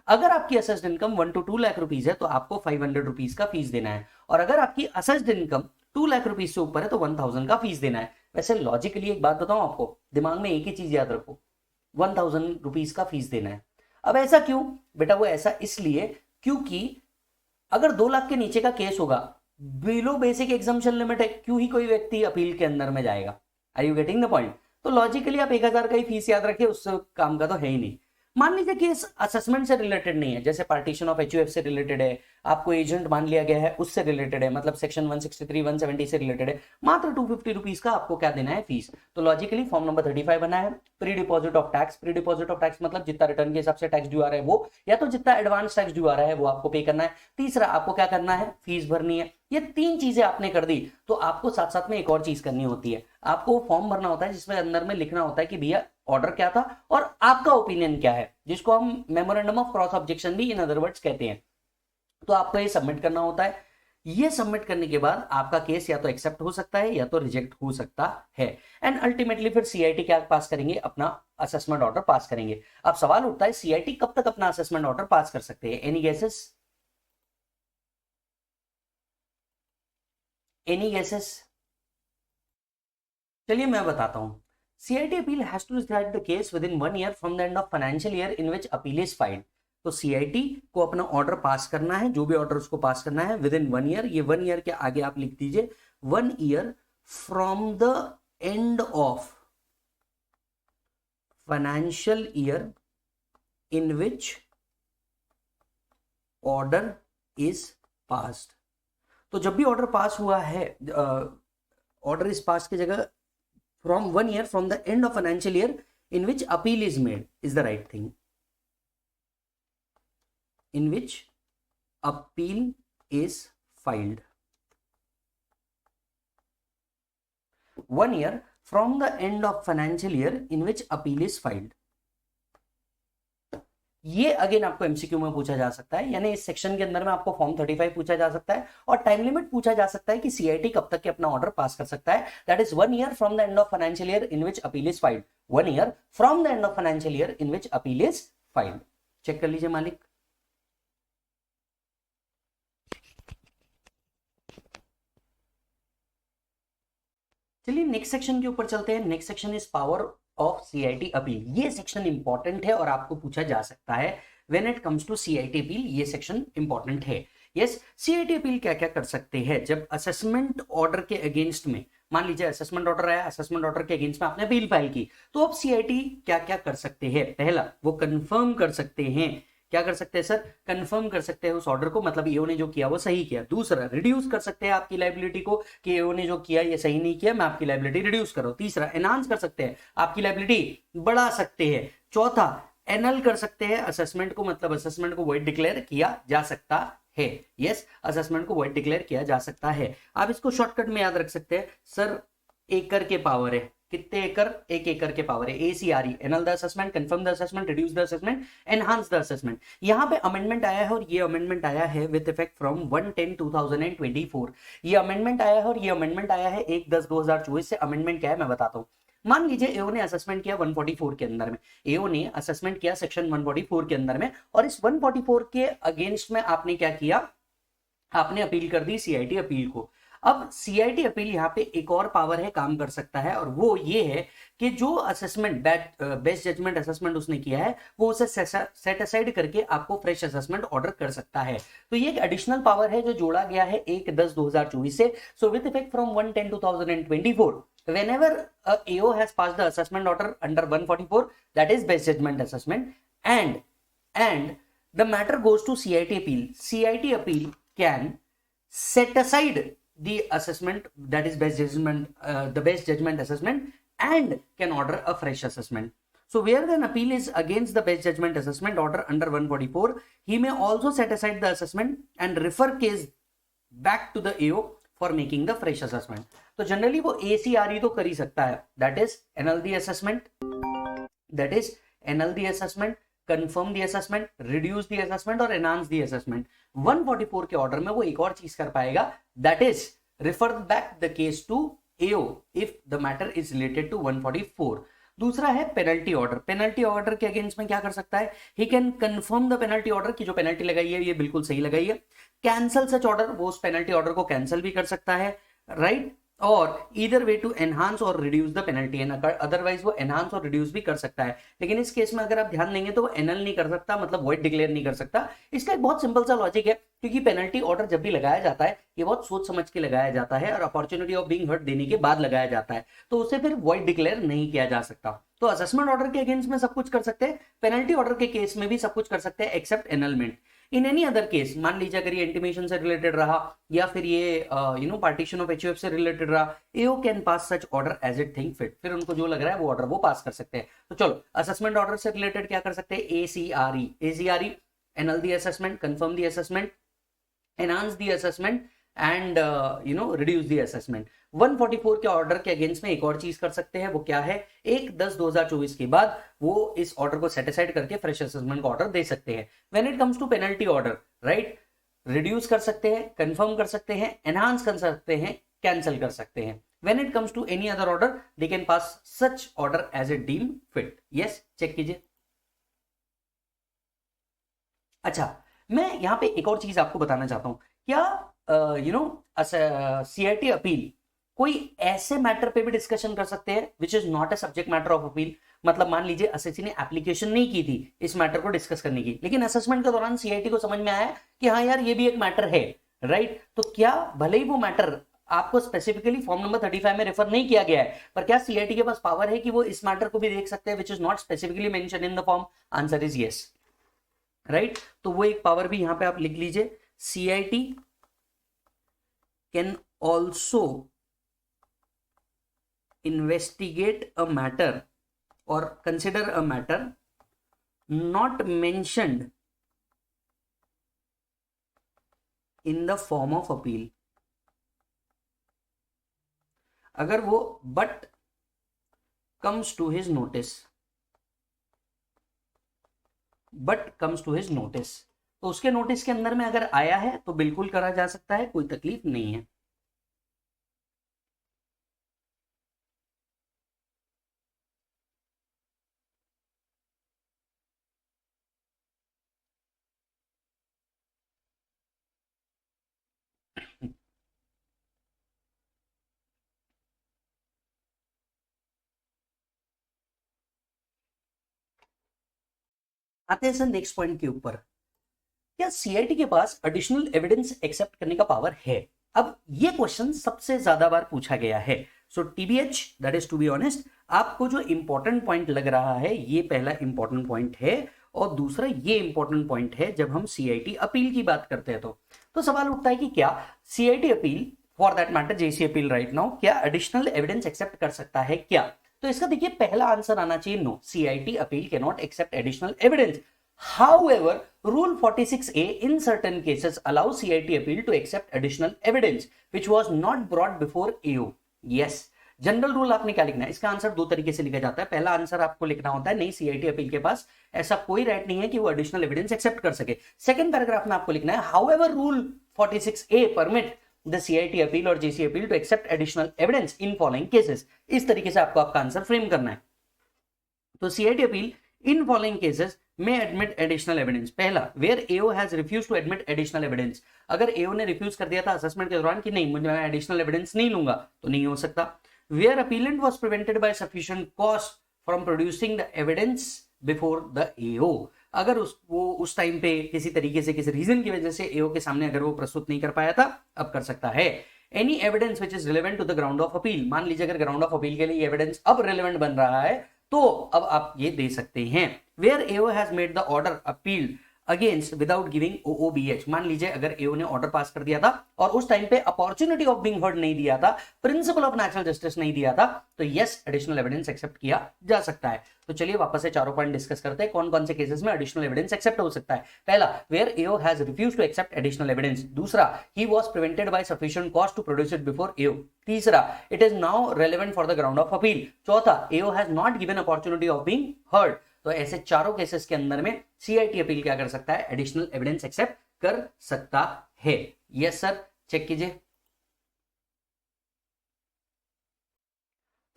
अगर आपकी assessed income 1 to 2 lakh rupees है तो आपको 500 रुपीज का फीस देना है। और अगर आपकी असेस्ड इनकम 2 लाख रुपीज से ऊपर है तो 1000 का फीस देना है। वैसे लॉजिकली एक बात बताऊं आपको, दिमाग में एक ही चीज याद रखो, 1000 रुपीज का फीस देना है। अब ऐसा क्यों बेटा? वो ऐसा इसलिए क्योंकि अगर 2 लाख के नीचे का केस होगा, बिलो बेसिक एग्जम्पशन लिमिट है, क्यों ही कोई व्यक्ति अपील के अंदर में जाएगा। Are you getting the point? तो लॉजिकली आप 1000 का ही फीस याद रखिए, उस काम का तो है ही नहीं। मान लीजिए केस असेसमेंट से रिलेटेड नहीं है, जैसे पार्टीशन ऑफ एचयूएफ से रिलेटेड है, आपको एजेंट मान लिया गया है उससे रिलेटेड है, मतलब सेक्शन 163 170 से रिलेटेड है, मात्र 250 रुपीज का आपको क्या देना है, फीस। तो लॉजिकली फॉर्म नंबर 35 बना है, pre deposit of tax. Pre deposit of tax मतलब जितना रिटर्न के हिसाब से टैक्स ड्यू आ रहा है वो, या तो जितना एडवांस टैक्स ड्यू आ रहा है वो आपको पे करना है। तीसरा, आपको क्या करना है, फीस भरनी है। ये 3 चीजें आपने कर दी तो आपको साथ साथ में एक और चीज करनी होती है, आपको फॉर्म भरना होता है जिसमें अंदर में लिखना होता है कि भैया ऑर्डर क्या था और आपका ओपिनियन क्या है, जिसको हम मेमोरेंडम ऑफ क्रॉस ऑब्जेक्शन भी इन अदर वर्ड्स कहते हैं। तो आपको ये सबमिट करना होता है। ये सबमिट करने के बाद आपका केस या तो एक्सेप्ट हो सकता है या तो रिजेक्ट हो सकता है। एंड अल्टीमेटली फिर सीआईटी क्या पास करेंगे, अपना असेसमेंट ऑर्डर पास करेंगे। अब सवाल उठता है सीआईटी कब तक अपना असेसमेंट ऑर्डर पास कर सकते हैं? Any guesses? Any guesses? चलिए मैं बताता हूं। CIT appeal has to decide the case within 1 year from the end of financial year in which appeal is filed। तो CIT को अपना ऑर्डर पास करना है, जो भी ऑर्डर उसको पास करना है विद इन 1 ईयर। ये 1 ईयर के आगे आप लिख दीजिए 1 year from the end of financial year in which order is passed. तो जब भी ऑर्डर पास हुआ है, ऑर्डर इज पास की जगह from 1 year from the end of financial year in which appeal is made is the right thing, in which appeal is filed। 1 year from the end of financial year in which appeal is filed। ये again आपको MCQ में पूछा जा सकता है, यानी इस section के अंदर में आपको फॉर्म 35 पूछा जा सकता है और टाइम लिमिट पूछा जा सकता है कि सीआईटी कब तक के अपना ऑर्डर पास कर सकता है। That is 1 year from the end of financial year in which appeal is filed. 1 year from the end of financial year in which appeal is filed. Check कर लीजिए मालिक। चलिए नेक्स्ट सेक्शन के ऊपर चलते हैं। Next section is power of CIT appeal. ये section important है और आपको पूछा जा सकता है when it comes to CIT appeal. ये सेक्शन इंपॉर्टेंट है। यस, सीआईटी अपील क्या क्या कर सकते हैं जब असेसमेंट ऑर्डर के अगेंस्ट में मान लीजिए असेसमेंट ऑर्डर आया, असेसमेंट ऑर्डर के अगेंस्ट में आपने अपील फाइल की, तो अब सीआईटी क्या क्या कर सकते हैं? पहला, वो कंफर्म कर सकते हैं। क्या कर सकते हैं सर? कंफर्म कर सकते हैं उस ऑर्डर को, मतलब ईओ ने जो किया वो सही किया। दूसरा, रिड्यूस कर सकते हैं आपकी लाइबिलिटी को कि ईओ ने जो किया ये सही नहीं किया, मैं आपकी लाइबिलिटी रिड्यूस करो। तीसरा, एनहांस कर सकते हैं, आपकी लाइबिलिटी बढ़ा सकते हैं। चौथा, एनल कर सकते हैं असेसमेंट को, मतलब असेसमेंट को वॉइड डिक्लेयर किया जा सकता है। यस, असेसमेंट को वॉइड डिक्लेयर किया जा सकता है। आप इसको शॉर्टकट में याद रख सकते हैं सर, एकड़ के पावर है, कितने एकड़? 1 एकड़ के पावर है। ACRE, anal the assessment, confirm the assessment, reduce the assessment, enhance the assessment. यहां पे अमेंडमेंट आया है और ये अमेंडमेंट आया है विद इफेक्ट फ्रॉम 1/10/2024। ये अमेंडमेंट आया है और ये अमेंडमेंट आया है 1/10/2024 से। अमेंडमेंट क्या है मैं बताता हूं। मान लीजिए एओ ने असेसमेंट किया 144 के अंदर में, एओ ने असेसमेंट किया सेक्शन 144 के अंदर में, और इस 144 के अगेंस्ट में आपने क्या किया? आपने अपील कर दी सीआईटी अपील को। अब सीआईटी अपील यहां पे एक और पावर है, काम कर सकता है, और वो ये है कि जो असेसमेंट बेस्ट जजमेंट असेसमेंट उसने किया है वो उसे सेट असाइड करके आपको फ्रेश असेसमेंट ऑर्डर कर सकता है। तो ये एक एडिशनल पावर है जो जोड़ा गया है 1/10/2024 से। So with effect from 1/10/2024, whenever a AO has passed the assessment order under 144, that is best judgment assessment, and the matter goes to CIT appeal. CIT appeal can set aside the assessment, that is best judgment, the best judgment assessment, and can order a fresh assessment. So where an appeal is against the best judgment assessment order under 144, he may also set aside the assessment and refer case back to the AO for making the fresh assessment. तो generally वो ACRE तो कर ही सकता है, that is annul the assessment, confirm the assessment, reduce the assessment और enhance the assessment. 144 के order में वो एक और चीज कर पाएगा, that is refer back the case to AO if the matter is related to 144. दूसरा है पेनल्टी ऑर्डर। पेनल्टी ऑर्डर के अगेंस्ट में क्या कर सकता है? He can confirm the penalty order की जो पेनल्टी लगाई है ये बिल्कुल सही लगाई है। कैंसल सच ऑर्डर, वो उस पेनल्टी ऑर्डर को कैंसिल भी कर सकता है, राइट? और इधर वे टू एनहांस और reduce the penalty, and otherwise वो एनहांस और रिड्यूस भी कर सकता है। लेकिन इस केस में अगर आप ध्यान देंगे तो वो एनल नहीं कर सकता, मतलब वॉइड डिक्लेयर नहीं कर सकता। इसका एक बहुत सिंपल सा लॉजिक है, क्योंकि पेनल्टी ऑर्डर जब भी लगाया जाता है ये बहुत सोच समझ के लगाया जाता है और अपॉर्चुनिटी ऑफ बीइंग हर्ट देने के बाद लगाया जाता है, तो उसे फिर वॉइड डिक्लेयर नहीं किया जा सकता। तो असेसमेंट ऑर्डर के अगेंस्ट में सब कुछ कर सकते हैं, पेनल्टी ऑर्डर के केस में भी सब कुछ कर सकते हैं except annulment. In any other case, मान लीजिए अगर ये इंटीमेशन से रिलेटेड रहा या फिर ये पार्टीशन ऑफ एचयूएफ से रिलेटेड रहा, AO can pass such order as it think fit. फिर उनको जो लग रहा है वो ऑर्डर वो पास कर सकते हैं। तो चलो, असेसमेंट ऑर्डर से रिलेटेड क्या कर सकते हैं? ACRE, anal the assessment, confirm the assessment, enhance the assessment and reduce the assessment. 144 के ऑर्डर के अगेंस्ट में एक और चीज कर सकते हैं, वो क्या है? 1/10/2024 के बाद वो इस ऑर्डर को सेटिसाइड करके फ्रेश असेसमेंट का ऑर्डर दे सकते हैं। When it comes to penalty order, right, reduce कर सकते हैं, कंफर्म कर सकते हैं, एनहांस कर सकते हैं, कैंसिल कर सकते हैं। When it comes to any other order they can pass such order as it deem fit. Yes, check कीजिए। अच्छा, मैं यहां पे एक और चीज आपको बताना चाहता हूं। क्या सीआईटी अपील कोई ऐसे मैटर पे भी डिस्कशन कर सकते हैं which is not a subject matter of appeal? मतलब मान लीजिए एसएससी ने एप्लीकेशन नहीं की थी इस मैटर को डिस्कस करने की, लेकिन असेसमेंट के दौरान सीआईटी को समझ में आया कि हाँ यार ये भी एक मैटर है, राइट? तो क्या भले ही वो मैटर आपको स्पेसिफिकली फॉर्म नंबर 35 में रेफर नहीं किया गया है, पर क्या सीआईटी के पास पावर है कि वो इस मैटर को भी देख सकते हैं which is not specifically mention in the form? Answer is yes, right? तो वो एक पावर भी यहां पे आप लिख लीजिए, CIT can also investigate a matter or consider a matter not mentioned in the form of appeal, अगर वो but comes to his notice, तो उसके नोटिस के अंदर में अगर आया है तो बिल्कुल करा जा सकता है, कोई तकलीफ नहीं है। आते हैं सर नेक्स्ट पॉइंट के ऊपर। क्या सीआईटी के पास एडिशनल एविडेंस एक्सेप्ट करने का पावर है? अब ये क्वेश्चन सबसे ज्यादा बार पूछा गया है। So TBH, that is to be honest, आपको जो इंपॉर्टेंट पॉइंट लग रहा है ये पहला इंपॉर्टेंट पॉइंट है, और दूसरा ये इंपॉर्टेंट पॉइंट है जब हम सीआईटी अपील की बात करते हैं तो सवाल उठता है कि क्या CIT appeal, for that matter JC appeal right now, क्या एडिशनल एविडेंस एक्सेप्ट कर सकता है क्या? तो इसका देखिए पहला आंसर आना चाहिए no, CIT appeal can not accept additional evidence. However, Rule 46A in certain cases allows CIT appeal to accept additional evidence which was not brought before AO. Yes. General rule आपने क्या लिखना है? इसका answer दो तरीके से लिखा जाता है. पहला आंसर आपको लिखना होता है नहीं, सीआईटी अपील के पास ऐसा कोई राइट नहीं है कि वो एडिशनल एविडेंस एक्सेप्ट कर सके. सेकंड पैराग्राफ में आपको लिखना है however rule 46A permit the CIT appeal और JC appeal to accept additional evidence in following cases. इस तरीके से आपको आपका आंसर फ्रेम करना है. तो सीआईटी अपील इन following cases may admit additional evidence. पहला, where AO has refused to admit additional evidence. अगर AO ने रिफ्यूज कर दिया था असेसमेंट के दौरान कि नहीं, मुझे मैं एडिशनल एविडेंस नहीं लूंगा, तो नहीं हो सकता. Where appellant was prevented by sufficient cost from producing the evidence before the AO. अगर वो उस टाइम पे किसी तरीके से किसी रीजन की वजह से AO के सामने अगर वो प्रस्तुत नहीं कर पाया था, अब कर सकता है. Any evidence which is relevant to the ground of appeal. मान लीजिए अगर ग्राउंड ऑफ अपील के लिए एविडेंस अब रिलेवेंट बन रहा है तो अब आप ये दे सकते हैं. Where AO has made the order appeal against without giving OOBH. मान लीजिए अगर एओ ने ऑर्डर पास कर दिया था और उस टाइम पे अपॉर्चुनिटी ऑफ बीइंग हर्ड नहीं दिया था, प्रिंसिपल ऑफ नेचुरल जस्टिस नहीं दिया था, तो यस एडिशनल एविडेंस एक्सेप्ट किया जा सकता है. तो चलिए वापस से चारों पॉइंट डिस्कस करते हैं कौन कौन से केसेस में एडिशनल एविडेंस एक्सेप्ट हो सकता है. पहला, where AO has refused to accept additional evidence. दूसरा, he was prevented by sufficient cost to produce it before AO. तीसरा, it is now relevant for the ground of appeal. चौथा, AO has not given opportunity of being heard. तो ऐसे चारों cases के अंदर में CIT appeal क्या कर सकता है? एडिशनल एविडेंस एक्सेप्ट कर सकता है. यस सर, चेक कीजिए.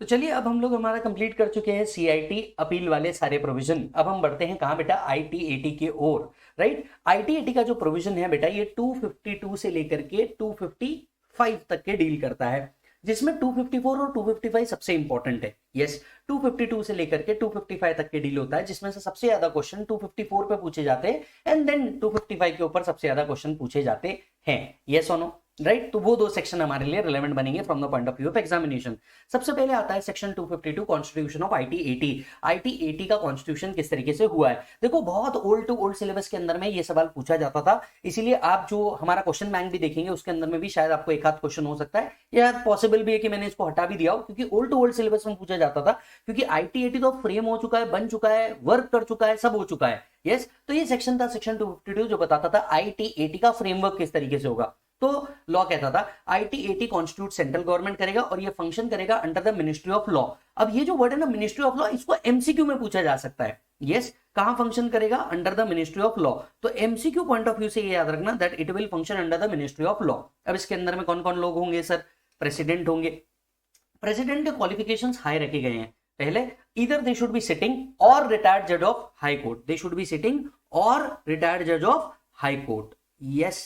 तो चलिए अब हम लोग हमारा कंप्लीट कर चुके हैं सीआईटी अपील वाले सारे प्रोविजन. अब हम बढ़ते हैं कहां बेटा? आईटीएटी के ओर. राइट, आईटीएटी का जो प्रोविजन है बेटा ये 252 से लेकर के 255 तक के डील करता है, जिसमें 254 और 255 सबसे इंपॉर्टेंट है. यस, 252 से लेकर के 255 तक के डील होता है, जिसमें से सबसे ज्यादा क्वेश्चन 254 पे पूछे जाते हैं एंड देन 255 के ऊपर सबसे ज्यादा क्वेश्चन पूछे जाते हैं. यस और नो, राइट. तो वो दो सेक्शन हमारे लिए रिलेवेंट बनेंगे from the point of view of examination. सबसे पहले आता है section 252 constitution of ITAT. ITAT का कॉन्स्टिट्यूशन किस तरीके से हुआ है? देखो बहुत ओल्ड टू ओल्ड सिलेबस के अंदर में ये सवाल पूछा जाता था, इसीलिए आप जो हमारा क्वेश्चन बैंक भी देखेंगे उसके अंदर में भी शायद आपको एक आध क्वेश्चन हो सकता है, या पॉसिबल भी है कि मैंने इसको हटा भी दिया हो, क्योंकि ओल्ड टू ओल्ड सिलेबस में पूछा जाता था. क्योंकि आईटीएटी तो फ्रेम हो चुका है, बन चुका है, वर्क कर चुका है, सब हो चुका है. यस, तो ये सेक्शन था सेक्शन 252 जो बताता था आईटीएटी का फ्रेमवर्क किस तरीके से होगा. तो लॉ कहता था आईटीएटी कॉन्स्टिट्यूट सेंट्रल गवर्नमेंट करेगा और ये फंक्शन करेगा under the ministry of law. अब ये जो वर्ड है ना मिनिस्ट्री ऑफ लॉ, इसको एमसीक्यू में पूछा जा सकता है. यस, कहां फंक्शन करेगा? Under the ministry of law. तो एमसीक्यू पॉइंट ऑफ व्यू से ये याद रखना that it will function under the ministry of law. अब इसके अंदर में कौन कौन लोग होंगे सर? प्रेसिडेंट होंगे. प्रेसिडेंट के क्वालिफिकेशंस हाई रखे गए हैं. पहले, either they should be sitting or retired judge of high court. They should be sitting or retired judge of high court. Yes.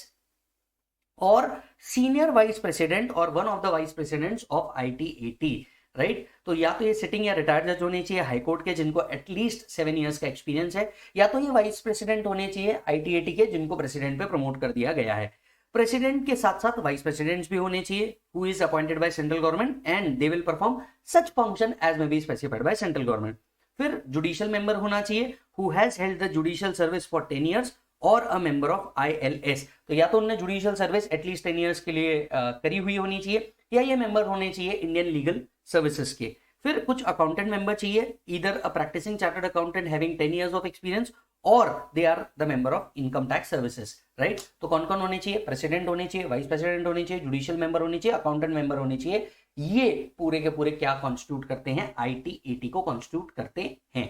और senior vice president or one of the vice presidents of ITAT. Right, तो या तो ये sitting या retired जज होने चाहिए high court के जिनको एटलीस्ट 7 इयर्स का एक्सपीरियंस है, या तो ये वाइस प्रेसिडेंट होने चाहिए आईटीएटी के जिनको प्रेसिडेंट पे प्रमोट कर दिया गया है. प्रेसिडेंट के साथ साथ वाइस प्रेसिडेंट्स भी होने चाहिए who is appointed by central government and they will perform such function as may be specified by central government. फिर जुडिशियल मेंबर होना चाहिए who has held the judicial service for 10 years और a member of ILS. तो या तो उन्होंने judicial service at least 10 years के लिए करी हुई होनी चाहिए, या ये मेंबर होने चाहिए इंडियन लीगल सर्विसेज के. फिर कुछ अकाउंटेंट मेंबर चाहिए, either a practising chartered accountant having 10 years of experience और they are the member of income tax services. Right, तो कौन कौन होने चाहिए? प्रेसिडेंट होने चाहिए, वाइस प्रेसिडेंट होने चाहिए, जुडिशियल मेंबर होने चाहिए, अकाउंटेंट मेंबर होने चाहिए. ये पूरे के पूरे क्या कॉन्स्टिट्यूट करते हैं? आईटीएटी को कॉन्स्टिट्यूट करते हैं.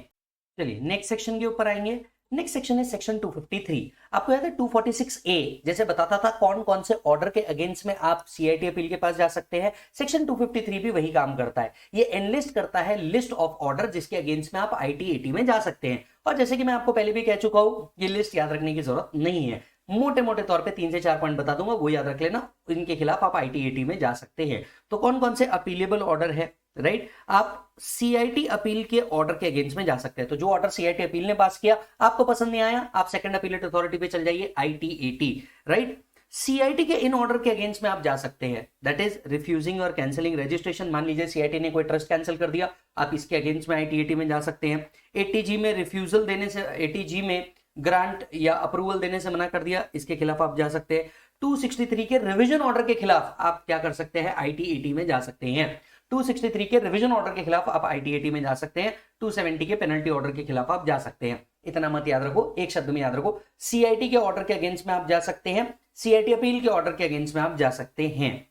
चलिए नेक्स्ट सेक्शन के ऊपर आएंगे. नेक्स्ट सेक्शन है सेक्शन 253. आपको याद है 246A जैसे बताता था कौन कौन से ऑर्डर के अगेंस्ट में आप सीआईटी अपील के पास जा सकते हैं. सेक्शन 253 भी वही काम करता है. ये एनलिस्ट करता है लिस्ट ऑफ ऑर्डर जिसके अगेंस्ट में आप आईटीएटी में जा सकते हैं. और जैसे कि मैं आपको पहले भी कह चुका हूं, ये लिस्ट याद रखने की जरूरत नहीं है. मोटे मोटे तौर पे 3 से 4 पॉइंट बता दूंगा, वो याद रख लेना. इनके खिलाफ आप आईटीएटी में जा सकते हैं. तो कौन कौन से अपीलेबल ऑर्डर है? राइट, आप सीआईटी अपील के ऑर्डर के अगेंस्ट में जा सकते हैं. तो जो ऑर्डर सीआईटी अपील ने पास किया आपको पसंद नहीं आया, आप सेकंड अपीलेट अथॉरिटी पे चल जाइए आईटीएटी. राइट, सीआईटी के इन ऑर्डर के अगेंस्ट में आप जा सकते हैं, दैट इज रिफ्यूजिंग और कैंसिलिंग रजिस्ट्रेशन। मान लीजिए सीआईटी ने कोई ट्रस्ट कैंसिल कर दिया, आप इसके अगेंस्ट में आईटीएटी में जा सकते हैं। एटीजी में रिफ्यूजल देने से, एटीजी में ग्रांट या अप्रूवल देने से मना कर दिया, इसके खिलाफ आप जा सकते हैं। 263 के रिवीजन ऑर्डर के खिलाफ आप क्या कर सकते हैं, आईटीएटी में जा सकते हैं। 263 के रिवीजन ऑर्डर के खिलाफ आप आईटीएटी में जा सकते हैं। 270 के पेनल्टी ऑर्डर के खिलाफ आप जा सकते हैं। इतना मत याद रखो, एक शब्द में याद रखो, सीआईटी के ऑर्डर के अगेंस्ट में आप जा सकते हैं, सीआईटी अपील के ऑर्डर के अगेंस्ट में आप जा सकते हैं,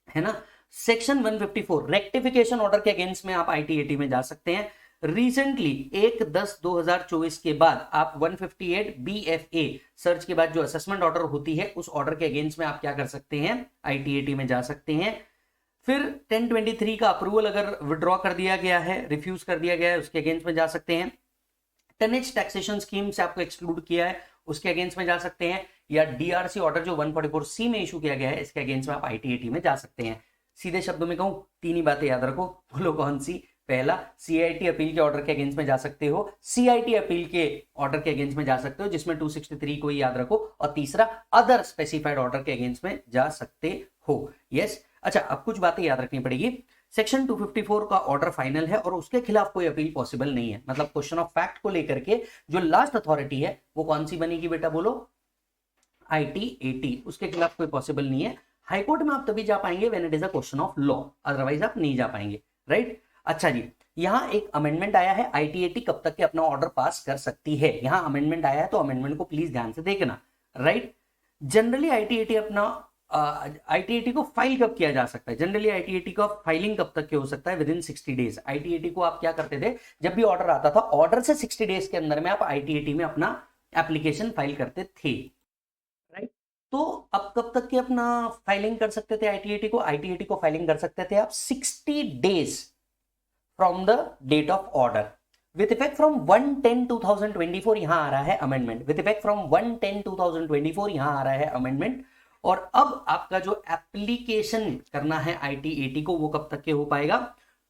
है ना। सेक्शन 154 रेक्टिफिकेशन ऑर्डर के अगेंस्ट में आप आईटीएटी में जा सकते हैं। रिसेंटली 1/10/2024 के बाद आप 158 BFA सर्च के बाद जो असेसमेंट ऑर्डर होती है उस ऑर्डर के अगेंस्ट में आप क्या कर सकते हैं, आईटीएटी में जा सकते हैं। फिर 1023 का अप्रूवल अगर विड्रॉ कर दिया गया है, रिफ्यूज कर दिया गया है, उसके अगेंस्ट में जा सकते हैं। टनेज टैक्सेशन स्कीम से आपको एक्सक्लूड किया है, उसके अगेंस्ट में जा सकते हैं। या डीआरसी ऑर्डर जो 144C में इशू किया गया है, इसके अगेंस्ट में आप आईटीएटी में जा सकते हैं। सीधे शब्दों में कहूं, तीन ही बातें याद रखो, बोलो कौन सी। पहला, सीआईटी अपील के ऑर्डर के अगेंस्ट में जा सकते हो, सीआईटी अपील के ऑर्डर के अगेंस्ट में जा सकते हो जिसमें 263 को याद रखो, और तीसरा अदर स्पेसिफाइड ऑर्डर के अगेंस्ट में जा सकते हो। यस। अच्छा, अब कुछ बातें याद रखनी पड़ेगी। सेक्शन 254 का ऑर्डर फाइनल है और उसके खिलाफ कोई अपील पॉसिबल नहीं है, मतलब क्वेश्चन ऑफ फैक्ट को लेकर के जो लास्ट अथॉरिटी है वो कौन सी बनेगी बेटा, बोलो, आईटीएटी। उसके खिलाफ कोई पॉसिबल नहीं है। हाईकोर्ट में आप तभी जा पाएंगे when it is a question of law, otherwise आप नहीं जा पाएंगे, राइट। अच्छा जी, यहां एक अमेंडमेंट आया है, आईटीएटी कब तक के अपना ऑर्डर पास कर सकती है। यहां अमेंडमेंट आया है तो अमेंडमेंट को प्लीज ध्यान से देखना, राइट। जनरली आईटीएटी अपना आईटीएटी को फाइल कब किया जा सकता है, जनरली आईटीएटी का फाइलिंग कब तक के हो सकता है, विद इन 60 डेज। आईटीएटी को आप क्या करते थे, जब भी ऑर्डर आता था, ऑर्डर से 60 डेज के अंदर में आप आईटीएटी में अपना एप्लीकेशन फाइल करते थे, राइट। तो अब कब तक के अपना फाइलिंग कर सकते थे आईटीएटी को, आईटीएटी को फाइलिंग कर सकते थे आप 60 days from the date of order, with effect from 1/10/2024। यहां आ रहा है अमेंडमेंट, विथ इफेक्ट फ्रॉम 1/10/2024 यहां आ रहा है अमेंडमेंट। और अब आपका जो एप्लीकेशन करना है आईटीएटी को, वो कब तक के हो पाएगा,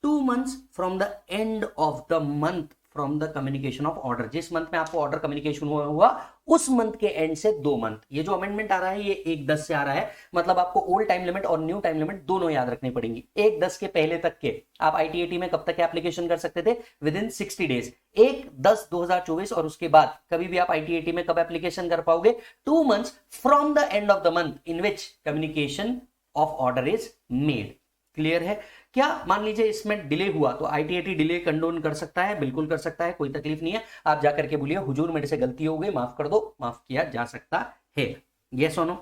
2 months from the end of the month from the communication of order. जिस मंथ में आपको ऑर्डर कम्युनिकेशन हुआ उस मंथ के एंड से 2 मंथ। ये जो अमेंडमेंट आ रहा है ये 1/10 से आ रहा है, मतलब आपको ओल्ड टाइम लिमिट और न्यू टाइम लिमिट दोनों याद रखनी पड़ेंगी। 1/10 के पहले तक के आप आईटीएटी में कब तक एप्लीकेशन कर सकते थे, विद इन 60 डेज। 1/10/2024 और उसके बाद कभी भी आप आईटीएटी में कब एप्लीकेशन कर पाओगे, 2 months from the end of the month in which communication of order is made. Clear है क्या। मान लीजिए इसमें डिले हुआ तो आईटीएटी डिले कंडोन कर सकता है, बिल्कुल कर सकता है, कोई तकलीफ नहीं है। आप जाकर के बोलिए हुजूर मेरे से गलती हो गई, माफ कर दो, माफ किया जा सकता है। यस और no.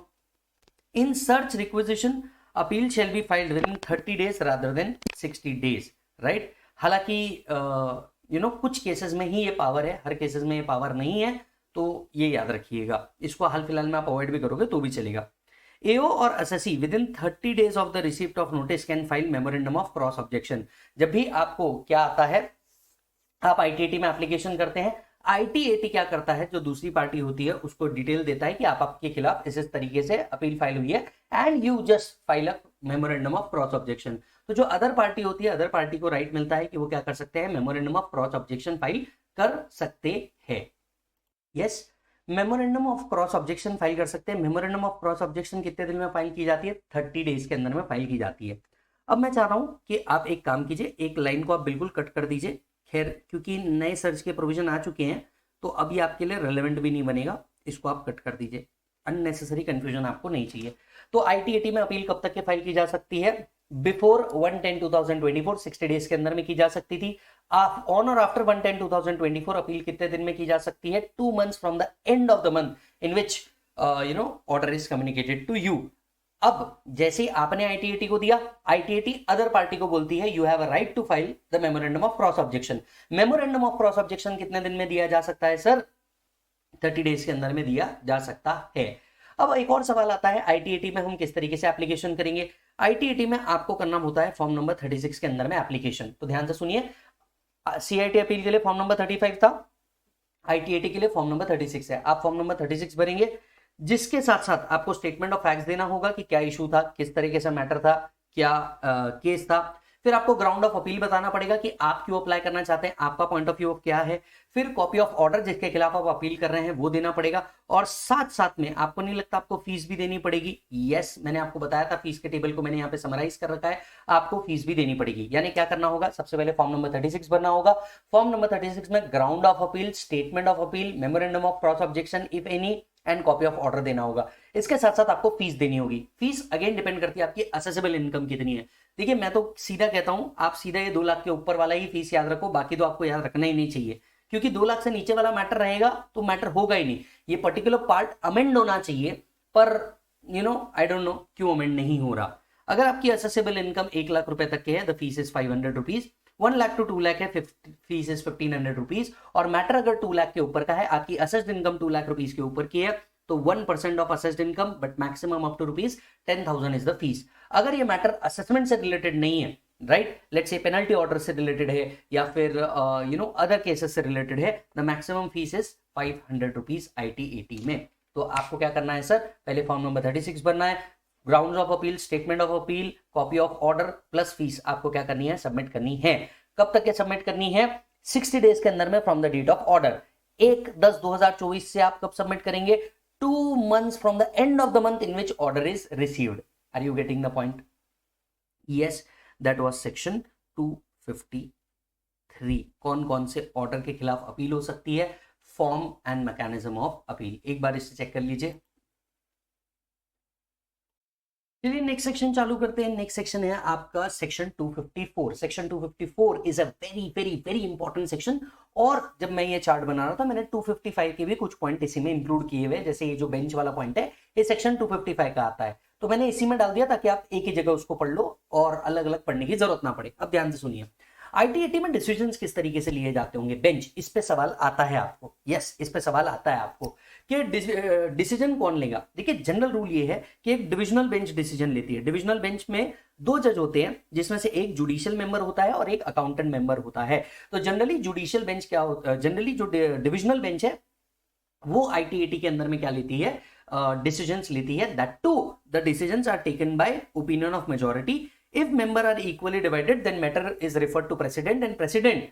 In search requisition appeal shall be filed within 30 days rather than 60 days, right. हालांकि कुछ केसेस में ही ये पावर है, हर केसेस में ये पावर नहीं है, तो ये याद रखिएगा। इसको हाल फिलहाल में आप अवॉइड भी करोगे तो भी चलेगा। एओ और SSC with in 30 days of the receipt of notice can file memorandum of cross objection. जब भी आपको क्या आता है, आप आईटीएटी में एप्लीकेशन करते हैं, आईटीएटी क्या करता है, जो दूसरी पार्टी होती है उसको डिटेल देता है कि आपके खिलाफ इस तरीके से अपील फाइल हुई है, and you just file a memorandum of cross objection. तो जो अदर पार्टी होती है, अदर पार्टी को राइट मिलता है कि वो क्या कर सकते हैं, memorandum of cross objection file कर सकते हैं। Yes, memorandum of cross objection file कर सकते हैं। मेमोरेंडम ऑफ क्रॉस ऑब्जेक्शन कितने दिन में फाइल की जाती है, 30 days के अंदर में फाइल की जाती है। अब मैं चाह रहा हूं कि आप एक काम कीजिए, एक लाइन को आप बिल्कुल कट कर दीजिए। खैर क्योंकि नए सर्च के प्रोविजन आ चुके हैं तो अभी आपके लिए रेलेवेंट भी नहीं बनेगा, इसको आप कट कर दीजिए, अननेसेसरी कंफ्यूजन आपको नहीं चाहिए। तो आईटीएटी में अपील कब तक के फाइल की जा सकती है, बिफोर 1/10/2024 60 डेज के अंदर में की जा सकती थी। ऑन और आफ्टर 1/10/2024 अपील कितने दिन में की जा सकती है, 2 months from the end of the month in which order is communicated to you. अब जैसे आपने आईटीएटी को दिया, आईटीएटी अदर पार्टी को बोलती है you have a right to file the memorandum of cross objection. Memorandum of cross objection कितने दिन में दिया जा सकता है सर, 30 days के अंदर में दिया जा सकता है। अब एक और सवाल आता है, आईटीएटी में हम किस तरीके से एप्लीकेशन करेंगे। आईटीएटी में आपको करना होता है फॉर्म नंबर 36 के अंदर में एप्लीकेशन। तो ध्यान से सुनिए, सीआईटी अपील के लिए फॉर्म नंबर 35 था, आईटीएटी के लिए फॉर्म नंबर 36 है। आप फॉर्म नंबर 36 भरेंगे, जिसके साथ साथ आपको स्टेटमेंट ऑफ फैक्ट्स देना होगा कि क्या इशू था, किस तरीके से मैटर था, क्या केस था। फिर आपको ग्राउंड ऑफ अपील बताना पड़ेगा कि आप क्यों अप्लाई करना चाहते हैं, आपका पॉइंट ऑफ व्यू क्या है। फिर कॉपी ऑफ ऑर्डर जिसके खिलाफ आप अपील कर रहे हैं वो देना पड़ेगा, और साथ साथ में आपको नहीं लगता आपको फीस भी देनी पड़ेगी? यस, मैंने आपको बताया था, फीस के टेबल को मैंने यहाँ पे समराइज कर रखा है, आपको फीस भी देनी पड़ेगी। यानी क्या करना होगा, सबसे पहले फॉर्म नंबर 36 भरना होगा। फॉर्म नंबर 36 में ground of appeal, statement of appeal, memorandum of cross objection if any, and copy of order देना होगा। इसके साथ साथ आपको फीस देनी होगी। फीस अगेन डिपेंड करती है आपकी असेसेबल इनकम कितनी है। देखिए मैं तो सीधा कहता हूं, आप सीधा ये 2 लाख के ऊपर वाला ही फीस याद रखो, बाकी तो आपको याद रखना ही नहीं चाहिए, क्योंकि 2 लाख से नीचे वाला मैटर रहेगा तो मैटर होगा ही नहीं। ये पर्टिकुलर पार्ट अमेंड होना चाहिए, पर आई डोंट नो क्यों अमेंड नहीं हो रहा। अगर आपकी असेसेबल इनकम 1 लाख रुपए तक की है, the fees is 500 rupees. 1 lakh to 2 lakh है, फीस इज 1500 रुपीज। और मैटर अगर 2 लाख के ऊपर का है, आपकी असेस्ड इनकम 2 लाख रुपीज के ऊपर की है, तो 1% of assessed income but maximum up to rupees 10,000 is the fees. अगर ये मैटर असेसमेंट से रिलेटेड नहीं है, right, let's say penalty order से रिलेटेड है, या फिर अदर केसेस से रिलेटेड है, the maximum fees is 500 rupees IT-80 में। तो आपको क्या करना है सर, पहले फॉर्म नंबर 36 भरना है, grounds of appeal, statement of appeal, copy of order plus fees आपको क्या करनी है, सबमिट करनी है। कब तक के सबमिट करनी है, 60 डेज के अंदर में from the date of order. 1/10/2024 से आप कब सबमिट करेंगे, 2 months from the end of the month in which order is received. Are you getting the point? Yes, that was section 253. कौन कौन से ऑर्डर के खिलाफ अपील हो सकती है, form and mechanism of appeal. एक बार इसे चेक कर लीजिए। चलिए नेक्स्ट सेक्शन चालू करते हैं। नेक्स्ट सेक्शन है आपका section 254। Section 254 is a very very very important section, और जब मैं ये चार्ट बना रहा था मैंने 255 के भी कुछ पॉइंट इसी में इंक्लूड किए हुए, जैसे ये जो बेंच वाला पॉइंट है ये सेक्शन 255 का आता है, तो मैंने इसी में डाल दिया ताकि आप एक ही जगह उसको पढ़ लो और अलग अलग पढ़ने की जरूरत ना पड़े। अब ध्यान से सुनिए, IT-80 में डिसीजंस किस तरीके से लिए जाते होंगे, बेंच, इस पे सवाल आता है आपको। यस, इस पे सवाल आता है आपको कि डिसीजन कौन लेगा। देखिए जनरल रूल ये है कि एक डिविजनल बेंच डिसीजन लेती है। डिविजनल बेंच में 2 जज होते हैं, जिसमें से एक जुडिशियल मेंबर होता है और एक अकाउंटेंट मेंबर होता है। तो जनरली जुडिशियल बेंच क्या होता है, जनरली जो डिविजनल बेंच है वो IT-80 के अंदर में क्या लेती है, डिसीजंस लेती है। That to the decisions are taken by opinion of majority. If members are equally divided, then matter is referred to president, and president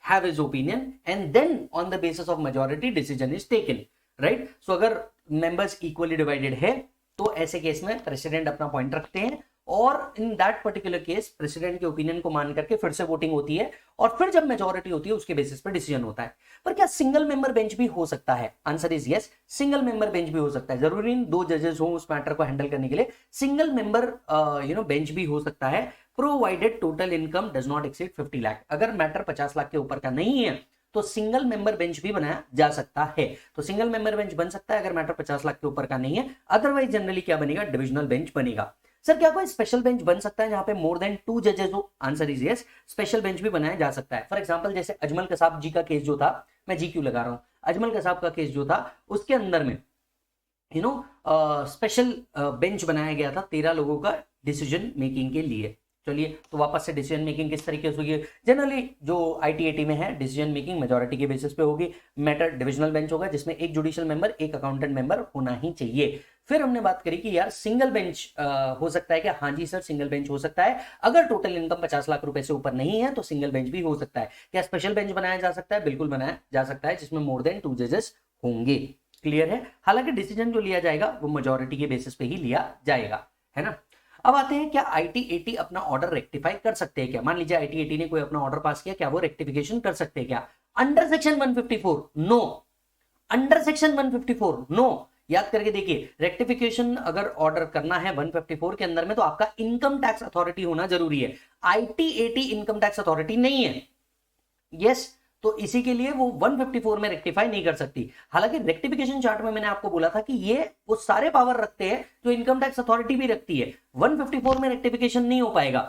have his opinion, and then on the basis of majority decision is taken, right? So अगर members equally divided है तो ऐसे case में president अपना point रखते हैं, और in that particular case president के ओपिनियन को मान करके फिर से वोटिंग होती है, और फिर जब मेजॉरिटी होती है उसके बेसिस पर डिसीजन होता है। पर क्या सिंगल मेंबर बेंच भी हो सकता है? Answer is yes, single member bench भी हो सकता है। जरूरी नहीं 2 जजेस हो उस मैटर को हैंडल करने के लिए, सिंगल मेंबर बेंच भी हो सकता है, provided total income does not exceed 50 lakh. अगर मैटर 50 लाख के ऊपर का नहीं है तो सिंगल मेंबर बेंच भी बनाया जा सकता है। तो सिंगल मेंबर बेंच बन सकता है अगर मैटर 50 लाख के ऊपर का नहीं है, अदरवाइज जनरली क्या बनेगा, डिविजनल बेंच बनेगा। सर क्या कोई स्पेशल बेंच बन सकता है जहां पे मोर देन 2 जजेस हो? Answer is yes, special bench भी बनाया जा सकता है। फॉर एग्जांपल जैसे अजमल कसाब जी का केस जो था, मैं जी क्यों लगा रहा हूं, अजमल कसाब का केस जो था उसके अंदर में स्पेशल बेंच बनाया गया था 13 लोगों का डिसीजन मेकिंग के लिए। चलिए तो वापस से डिसीजन मेकिंग किस तरीके से होगी, जनरली जो IT-80 में है डिसीजन मेकिंग मेजॉरिटी के बेसिस पे होगी। मैटर डिविजनल बेंच होगा जिसमें एक जुडिशियल मेंबर, एक अकाउंटेंट मेंबर होना ही चाहिए। फिर हमने बात करी कि यार सिंगल बेंच हो सकता है क्या? हाँ जी सर, सिंगल बेंच हो सकता है। अगर टोटल इनकम 50 लाख रुपए से ऊपर नहीं है तो सिंगल बेंच भी हो सकता है। क्या स्पेशल बेंच बनाया जा सकता है? बिल्कुल बनाया जा सकता है, जिसमें मोर देन 2 जजेस होंगे। क्लियर है? हालांकि डिसीजन जो लिया जाएगा वो मेजॉरिटी के बेसिस पे ही लिया जाएगा, है ना। अब आते हैं, क्या IT-80 अपना ऑर्डर रेक्टिफाई कर सकते हैं क्या? मान लीजिए IT-80 ने कोई अपना ऑर्डर पास किया, क्या वो रेक्टिफिकेशन कर सकते हैं क्या? Under section 154 no, under section 154 no. याद करके देखिए, रेक्टिफिकेशन अगर ऑर्डर करना है 154 के अंदर में तो आपका इनकम टैक्स अथॉरिटी होना जरूरी है। IT-80 इनकम टैक्स अथॉरिटी नहीं है। यस, तो इसी के लिए वो 154 में रेक्टिफाई नहीं कर सकती। हालांकि रेक्टिफिकेशन चार्ट में मैंने आपको बोला था कि ये वो सारे पावर रखते हैं जो इनकम टैक्स अथॉरिटी भी रखती है। 154 में रेक्टिफिकेशन नहीं हो पाएगा,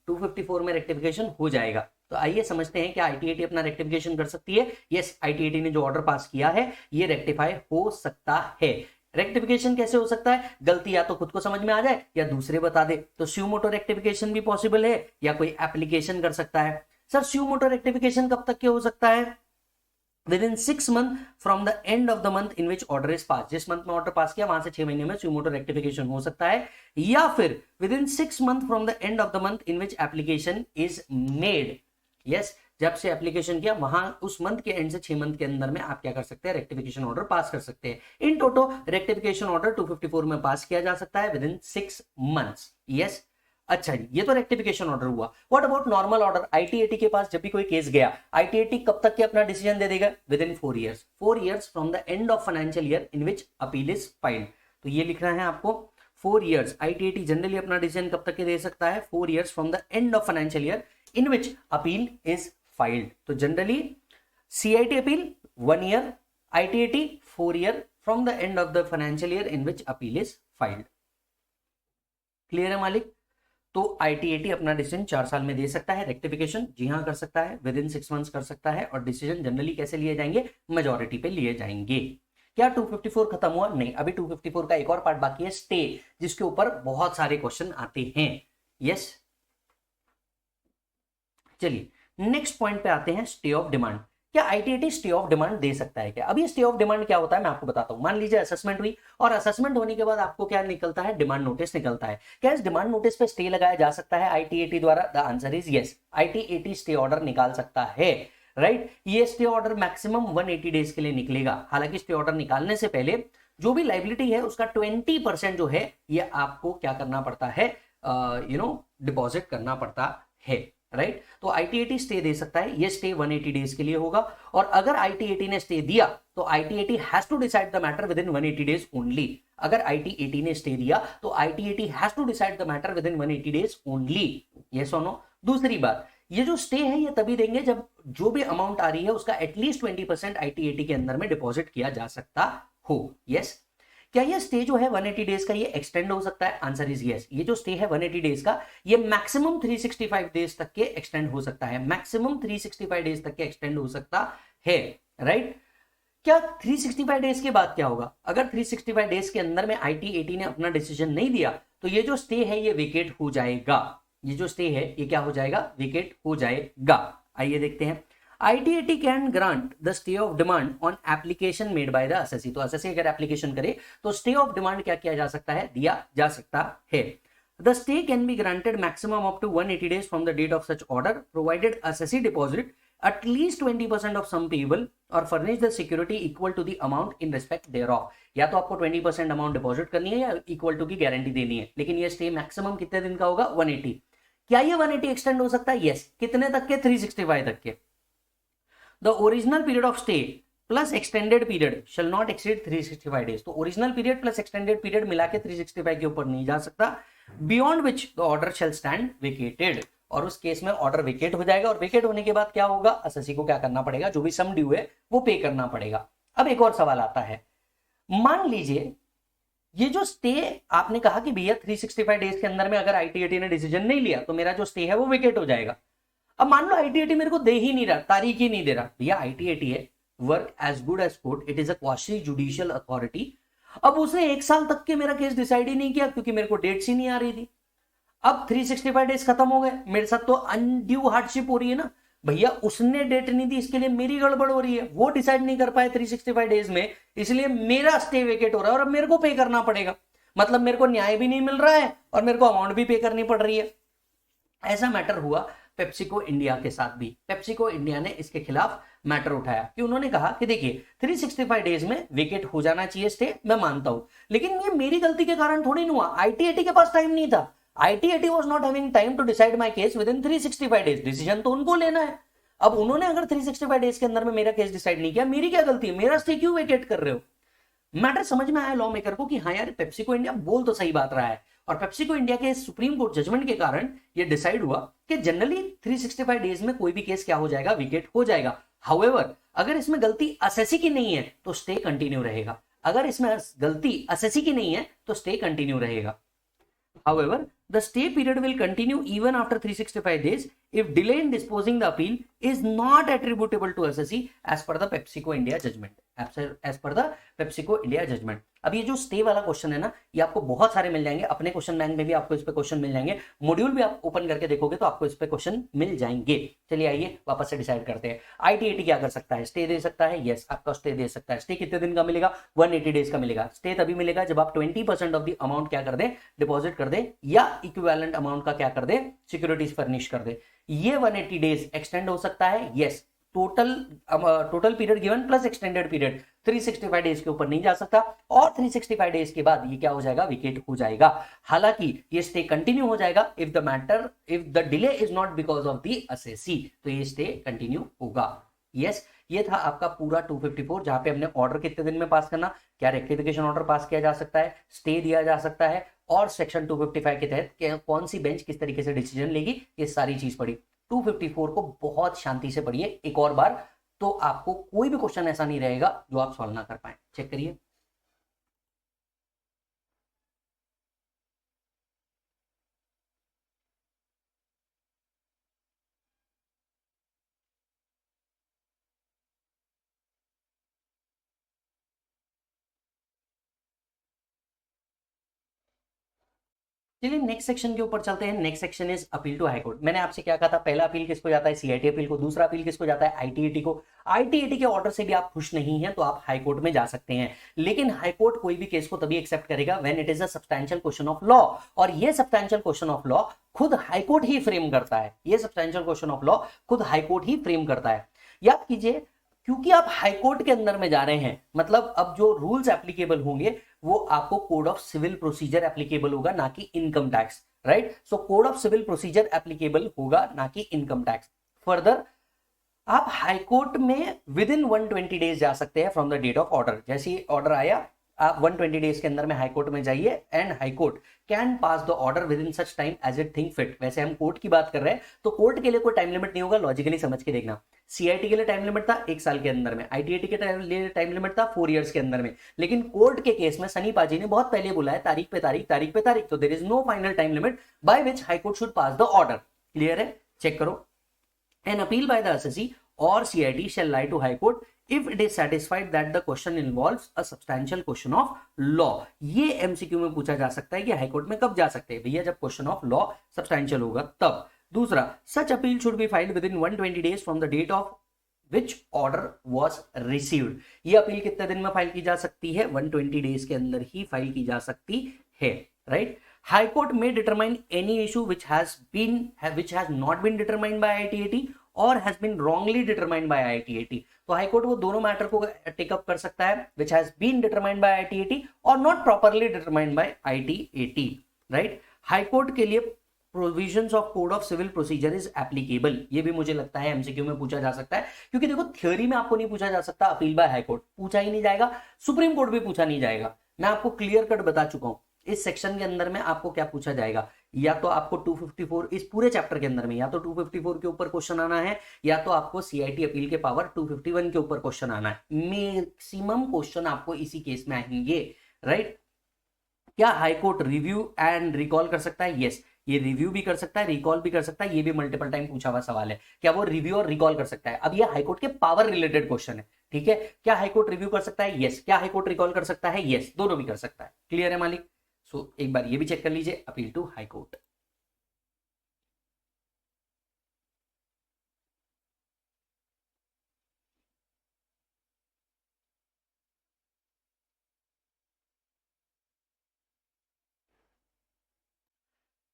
254 में रेक्टिफिकेशन हो जाएगा। तो आइए समझते हैं क्या IT-80 अपना रेक्टिफिकेशन कर सकती है। यस, IT-80 ने जो ऑर्डर पास किया है ये रेक्टिफाई हो सकता है। रेक्टिफिकेशन कैसे हो सकता है? गलती या तो खुद को समझ में आ जाए या दूसरे बता दे, तो स्यू मोटो रेक्टिफिकेशन भी पॉसिबल है, या कोई एप्लीकेशन कर सकता है। सर स्यू मोटो रेक्टिफिकेशन कब तक के हो सकता है? With in 6 month from the end of the month in which order is pass, जिस मंथ में ऑर्डर पास किया वहां से 6 महीने में सुमोटो रेक्टिफिकेशन हो सकता है, या फिर with in 6 month from the end of the month in which application is made. Yes, जब से एप्लीकेशन किया वहां उस मंथ के एंड से 6 मंथ के अंदर में आप क्या कर सकते हैं, रेक्टिफिकेशन ऑर्डर पास कर सकते हैं। इन टोटो रेक्टिफिकेशन ऑर्डर 254 में पास किया जा सकता है विद इन 6 मंथ्स। यस, अच्छा जी, ये तो रेक्टिफिकेशन ऑर्डर हुआ। What about normal order? ITAT के पास जब भी कोई केस गया, आईटीएटी कब तक के अपना डिसीजन दे देगा? Within 4 years, 4 years from the end of financial year in which appeal is filed. तो ये लिखना है आपको 4 ईयर्स। आईटीएटी जनरली अपना डिसीजन कब तक के दे सकता है? 4 years from the end of financial year in which appeal is filed. तो generally CIT appeal 1 year, ITAT 4 year from the end of the financial year in which appeal is filed. Clear है मालिक? तो ITAT अपना decision 4 साल में दे सकता है। Rectification जी हाँ कर सकता है, विद इन 6 मंथ्स कर सकता है, और डिसीजन जनरली कैसे लिए जाएंगे? मेजॉरिटी पे लिए जाएंगे। क्या 254 खत्म हुआ? नहीं, अभी 254 का एक और पार्ट बाकी है, स्टे, जिसके ऊपर बहुत सारे क्वेश्चन आते हैं। यस, चलिए नेक्स्ट पॉइंट पे आते हैं, स्टे ऑफ डिमांड। क्या आईटीएटी स्टे ऑफ डिमांड दे सकता है क्या? अभी स्टे ऑफ डिमांड क्या होता है मैं आपको बताता हूं। मान लीजिए असेसमेंट हुई, और असेसमेंट होने के बाद आपको क्या निकलता है? डिमांड नोटिस निकलता है। क्या इस डिमांड नोटिस पे स्टे लगाया जा सकता है आईटीएटी द्वारा? The answer is yes, ITAT stay order निकाल सकता है। राइट, ये स्टे ऑर्डर मैक्सिमम 180 डेज के लिए निकलेगा। हालांकि स्टे ऑर्डर निकालने से पहले जो भी लाइबिलिटी है उसका 20% जो है ये आपको क्या करना पड़ता है? डिपॉजिट करना पड़ता है। राइट, तो आईटीएटी स्टे दे सकता है। ये स्टे 180 डेज के लिए होगा, और अगर आईटीएटी ने स्टे दिया तो ITAT has to decide the matter within 180 days only. अगर आईटीएटी ने स्टे दिया तो ITAT has to decide the matter within 180 days only. Yes और नो? दूसरी बात, ये जो स्टे है ये तभी देंगे जब जो भी अमाउंट आ रही है उसका एटलीस्ट 20% आईटीएटी के अंदर में डिपॉजिट किया जा सकता हो। यस, क्या ये स्टे जो है 180 डेज का ये एक्सटेंड हो सकता है? आंसर इज यस, ये जो स्टे है 180 डेज का ये मैक्सिमम 365 डेज तक के एक्सटेंड हो सकता है। मैक्सिमम 365 डेज तक के एक्सटेंड हो सकता है। राइट, क्या 365 डेज के बाद क्या होगा? अगर 365 डेज के अंदर में आईटीएटी ने अपना डिसीजन नहीं दिया तो ये जो स्टे है ये वेकेट हो जाएगा। ये जो स्टे है ये क्या हो जाएगा? वेकेट हो जाएगा। आइए देखते हैं, ITAT can grant the stay of demand on application made by the assessee. तो असेसी अगर एप्लीकेशन करे तो स्टे ऑफ डिमांड क्या किया जा सकता है? दिया जा सकता है। The stay can be granted maximum up to 180 days from the date of such order provided assessee deposit at least 20% of sum payable और furnish the security equal to the amount in respect thereof। या तो आपको 20% amount deposit करनी है या equal to की guarantee देनी है, लेकिन ये स्टे मैक्सिमम कितने दिन का होगा? 180। क्या ये 180 एक्सटेंड हो सकता है? यस। कितने तक के? 365 तक के। The original period of stay plus extended period shall not exceed 365 days. तो original period plus extended period मिला के 365 के ऊपर नहीं जा सकता। Beyond which the order shall stand vacated, और उस केस में ऑर्डर वेकेट हो जाएगा, और वेकेट होने के बाद क्या होगा? असेसी को क्या करना पड़ेगा? जो भी सम ड्यू है वो पे करना पड़ेगा। अब एक और सवाल आता है, मान लीजिए ये जो स्टे आपने कहा कि भैया 365 डेज के अंदर में अगर आईटीएटी ने डिसीजन नहीं लिया तो मेरा जो स्टे है वो वेकेट हो जाएगा। अब मान लो आईटीएटी मेरे को दे ही नहीं रहा, तारीख ही नहीं दे रहा। भैया आईटीएटी है, work as good as court, it is a quasi judicial authority. अब उसने 1 साल तक के मेरा केस डिसाइड ही नहीं किया क्योंकि मेरे को डेट्स ही नहीं आ रही थी। अब 365 डेज खत्म हो गए, मेरे साथ तो अनड्यू हार्डशिप हो रही है ना। भैया उसने डेट नहीं दी, इसके लिए मेरी गड़बड़ हो रही है। वो डिसाइड नहीं कर पाए 365 डेज में, इसलिए मेरा स्टे वेकेट हो रहा है और अब मेरे को पे करना पड़ेगा। मतलब मेरे को न्याय भी नहीं मिल रहा है और मेरे को अमाउंट भी पे करनी पड़ रही है। ऐसा मैटर हुआ पेप्सिको इंडिया के साथ भी। पेप्सिको इंडिया ने इसके खिलाफ मैटर उठाया कि उन्होंने कहा कि देखिए 365 डेज में वेकेट हो जाना चाहिए स्टे, मैं मानता हूं, लेकिन ये मेरी गलती के कारण थोड़ी नहीं हुआ। आईटीएटी के पास टाइम नहीं था। ITAT was not having time to decide my case within 365 days। Decision तो उनको लेना है। अब उन्होंने अगर 365 डेज के अंदर में मेरा केस डिसाइड नहीं किया, मेरी क्या गलती है? मेरा स्टे क्यों वेकेट कर रहे हो? मैटर समझ में आया लॉ मेकर को कि हाँ यार पेप्सिको इंडिया बोल तो सही बात रहा है, और पेप्सिको इंडिया के सुप्रीम कोर्ट जजमेंट के कारण ये डिसाइड हुआ कि जनरली 365 डेज में कोई भी केस क्या हो जाएगा? विकेट हो जाएगा। हाउएवर अगर इसमें गलती असेसी की नहीं है तो स्टे कंटिन्यू रहेगा। अगर इसमें गलती असेसी की नहीं है तो स्टे कंटिन्यू रहेगा। However the stay period will continue even after 365 days if delay in disposing the appeal is not attributable to SSE as per the PepsiCo India judgment. As per the PepsiCo India judgment. अब ये जो stay वाला question है ना, ये आपको बहुत सारे मिल जाएंगे, अपने क्वेश्चन बैंक में भी आपको इस पे क्वेश्चन मिल जाएंगे, मॉड्यूल भी आप ओपन करके देखोगे तो आपको इस पे क्वेश्चन मिल जाएंगे। चलिए आइए वापस से डिसाइड करते हैं। ITAT क्या कर सकता है? स्टे दे सकता है, यस आपका स्टे दे सकता है। स्टे कितने दिन का मिलेगा? 180 डेज का मिलेगा। स्टे तभी मिलेगा जब आप 20% ऑफ द अमाउंट क्या कर दे, डिपॉजिट कर दे, या इक्विवेलेंट अमाउंट का क्या कर दे, सिक्योरिटीज फर्निश कर दे। ये 180 डेज एक्सटेंड हो सकता है, yes. Total period given plus extended period 365 days के ऊपर नहीं जा सकता, और 365 डेज के बाद ये क्या हो जाएगा, विकेट हो जाएगा। हालांकि ये स्टे कंटिन्यू हो जाएगा if the delay is not because of the assessee, तो ये स्टे कंटिन्यू होगा। यस, ये था आपका पूरा 254, जहां पे हमने ऑर्डर कितने दिन में पास करना, क्या रेक्टिफिकेशन ऑर्डर पास किया जा सकता है, स्टे दिया जा सकता है, और सेक्शन 255 के तहत कौन सी बेंच किस तरीके से डिसीजन लेगी, ये सारी चीज पढ़ी। 254 को बहुत शांति से पढ़िए एक और बार, तो आपको कोई भी क्वेश्चन ऐसा नहीं रहेगा जो आप सॉल्व ना कर पाए। चेक करिए। चलिए नेक्स्ट सेक्शन के ऊपर चलते हैं। Next section is appeal to high court. मैंने आपसे क्या कहा था, पहला अपील किसको जाता है, सीआईटी अपील को, दूसरा अपील किसको जाता है, आईटीएटी को। आईटीएटी के ऑर्डर से भी आप खुश नहीं हैं तो आप हाई कोर्ट में जा सकते हैं, लेकिन हाई कोर्ट कोई भी केस को तभी एक्सेप्ट करेगा when it is a substantial question of law, और ये सब्सटैंशियल क्वेश्चन ऑफ लॉ खुद हाई कोर्ट ही फ्रेम करता है। ये सब्सटैंशियल क्वेश्चन ऑफ लॉ खुद हाई कोर्ट ही फ्रेम करता है। याद कीजिए, क्योंकि आप हाई कोर्ट के अंदर में जा रहे हैं, मतलब अब जो रूल्स एप्लीकेबल होंगे वो आपको code of civil procedure applicable होगा, ना कि income tax, right. So code of civil procedure applicable होगा, ना कि इनकम टैक्स। फर्दर आप हाई कोर्ट में विद इन 120 डेज जा सकते हैं from the date of order. जैसे ही ऑर्डर आया आप 120 डेज के अंदर में हाई कोर्ट में जाइए, and high court can pass the order within such time as it think fit. वैसे हम कोर्ट की बात कर रहे हैं तो कोर्ट के लिए कोई टाइम लिमिट नहीं होगा, लॉजिकली समझ के देखना। सीआईटी के लिए टाइम लिमिट था 1 साल के अंदर में, आईटीएटी के लिए टाइम लिमिट था 4 इयर्स के अंदर में, लेकिन कोर्ट के केस में सनी पाजी ने बहुत पहले बोला है तारीख पे तारीख, तारीख पे तारीख, तो there is no final time limit by which high court should pass the order. Clear है? चेक करो। An appeal by the SSC or CIT shall lie to High Court if it is satisfied that the question involves a substantial question of law। ये MCQ में पूछा जा सकता है कि high court में कब जा सकते हैं भैया, जब क्वेश्चन ऑफ लॉ सब्सटैंशियल होगा तब। दूसरा, such appeal should be filed within 120 days from the date of which order was received. ये अपील कितने दिन में फाइल की जा सकती है, 120 डेज के अंदर ही फाइल की जा सकती है, राइट। हाई कोर्ट में determine any issue which has not been determined by ITAT or has been wrongly determined by ITAT। तो हाई कोर्ट वो दोनों मैटर को टेकअप कर सकता है which has been determined by ITAT और not properly determined by ITAT, राइट। High court के लिए provisions of code of civil procedure is applicable. ये भी मुझे लगता है एमसीक्यू में पूछा जा सकता है, क्योंकि देखो थ्योरी में आपको नहीं पूछा जा सकता, अपील बाय हाई कोर्ट पूछा ही नहीं जाएगा, सुप्रीम कोर्ट भी पूछा नहीं जाएगा। मैं आपको क्लियर कट बता चुका हूं इस सेक्शन के अंदर में आपको क्या पूछा जाएगा, या तो आपको 254 इस पूरे चैप्टर के अंदर में या तो 254 के ऊपर क्वेश्चन आना है, या तो आपको सीआईटी अपील के पावर 251 के ऊपर क्वेश्चन आना है। मैक्सिमम क्वेश्चन आपको इसी केस में आएंगे, राइट। क्या high court review and recall कर सकता है? यस, ये रिव्यू भी कर सकता है, रिकॉल भी कर सकता है। ये भी मल्टीपल टाइम पूछा हुआ सवाल है, क्या वो रिव्यू और रिकॉल कर सकता है। अब ये हाईकोर्ट के पावर रिलेटेड क्वेश्चन है, ठीक है। क्या हाईकोर्ट रिव्यू कर सकता है? यस। क्या हाईकोर्ट रिकॉल कर सकता है? यस, दोनों भी कर सकता है। क्लियर है मालिक? सो एक बार ये भी चेक कर लीजिए, अपील टू हाई कोर्ट।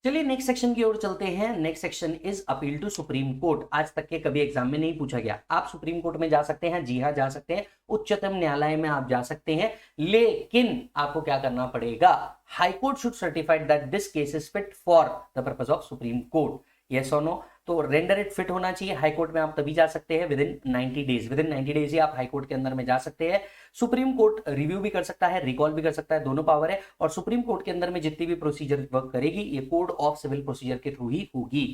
चलिए नेक्स्ट सेक्शन की ओर चलते हैं। Next section is appeal to supreme court. आज तक के कभी एग्जाम में नहीं पूछा गया। आप सुप्रीम कोर्ट में जा सकते हैं, जी हाँ जा सकते हैं, उच्चतम न्यायालय में आप जा सकते हैं, लेकिन आपको क्या करना पड़ेगा, high court should certified that this case is fit for the purpose of supreme court. Yes और नो? तो रेंडर इट फिट होना चाहिए। हाई कोर्ट में आप तभी जा सकते हैं within 90 days. Within 90 days ही आप हाई कोर्ट के अंदर में जा सकते हैं। सुप्रीम कोर्ट रिव्यू भी कर सकता है, रिकॉल भी कर सकता है, दोनों पावर है। और सुप्रीम कोर्ट के अंदर में जितनी भी प्रोसीजर वर्क करेगी ये कोड ऑफ सिविल प्रोसीजर के थ्रू ही होगी।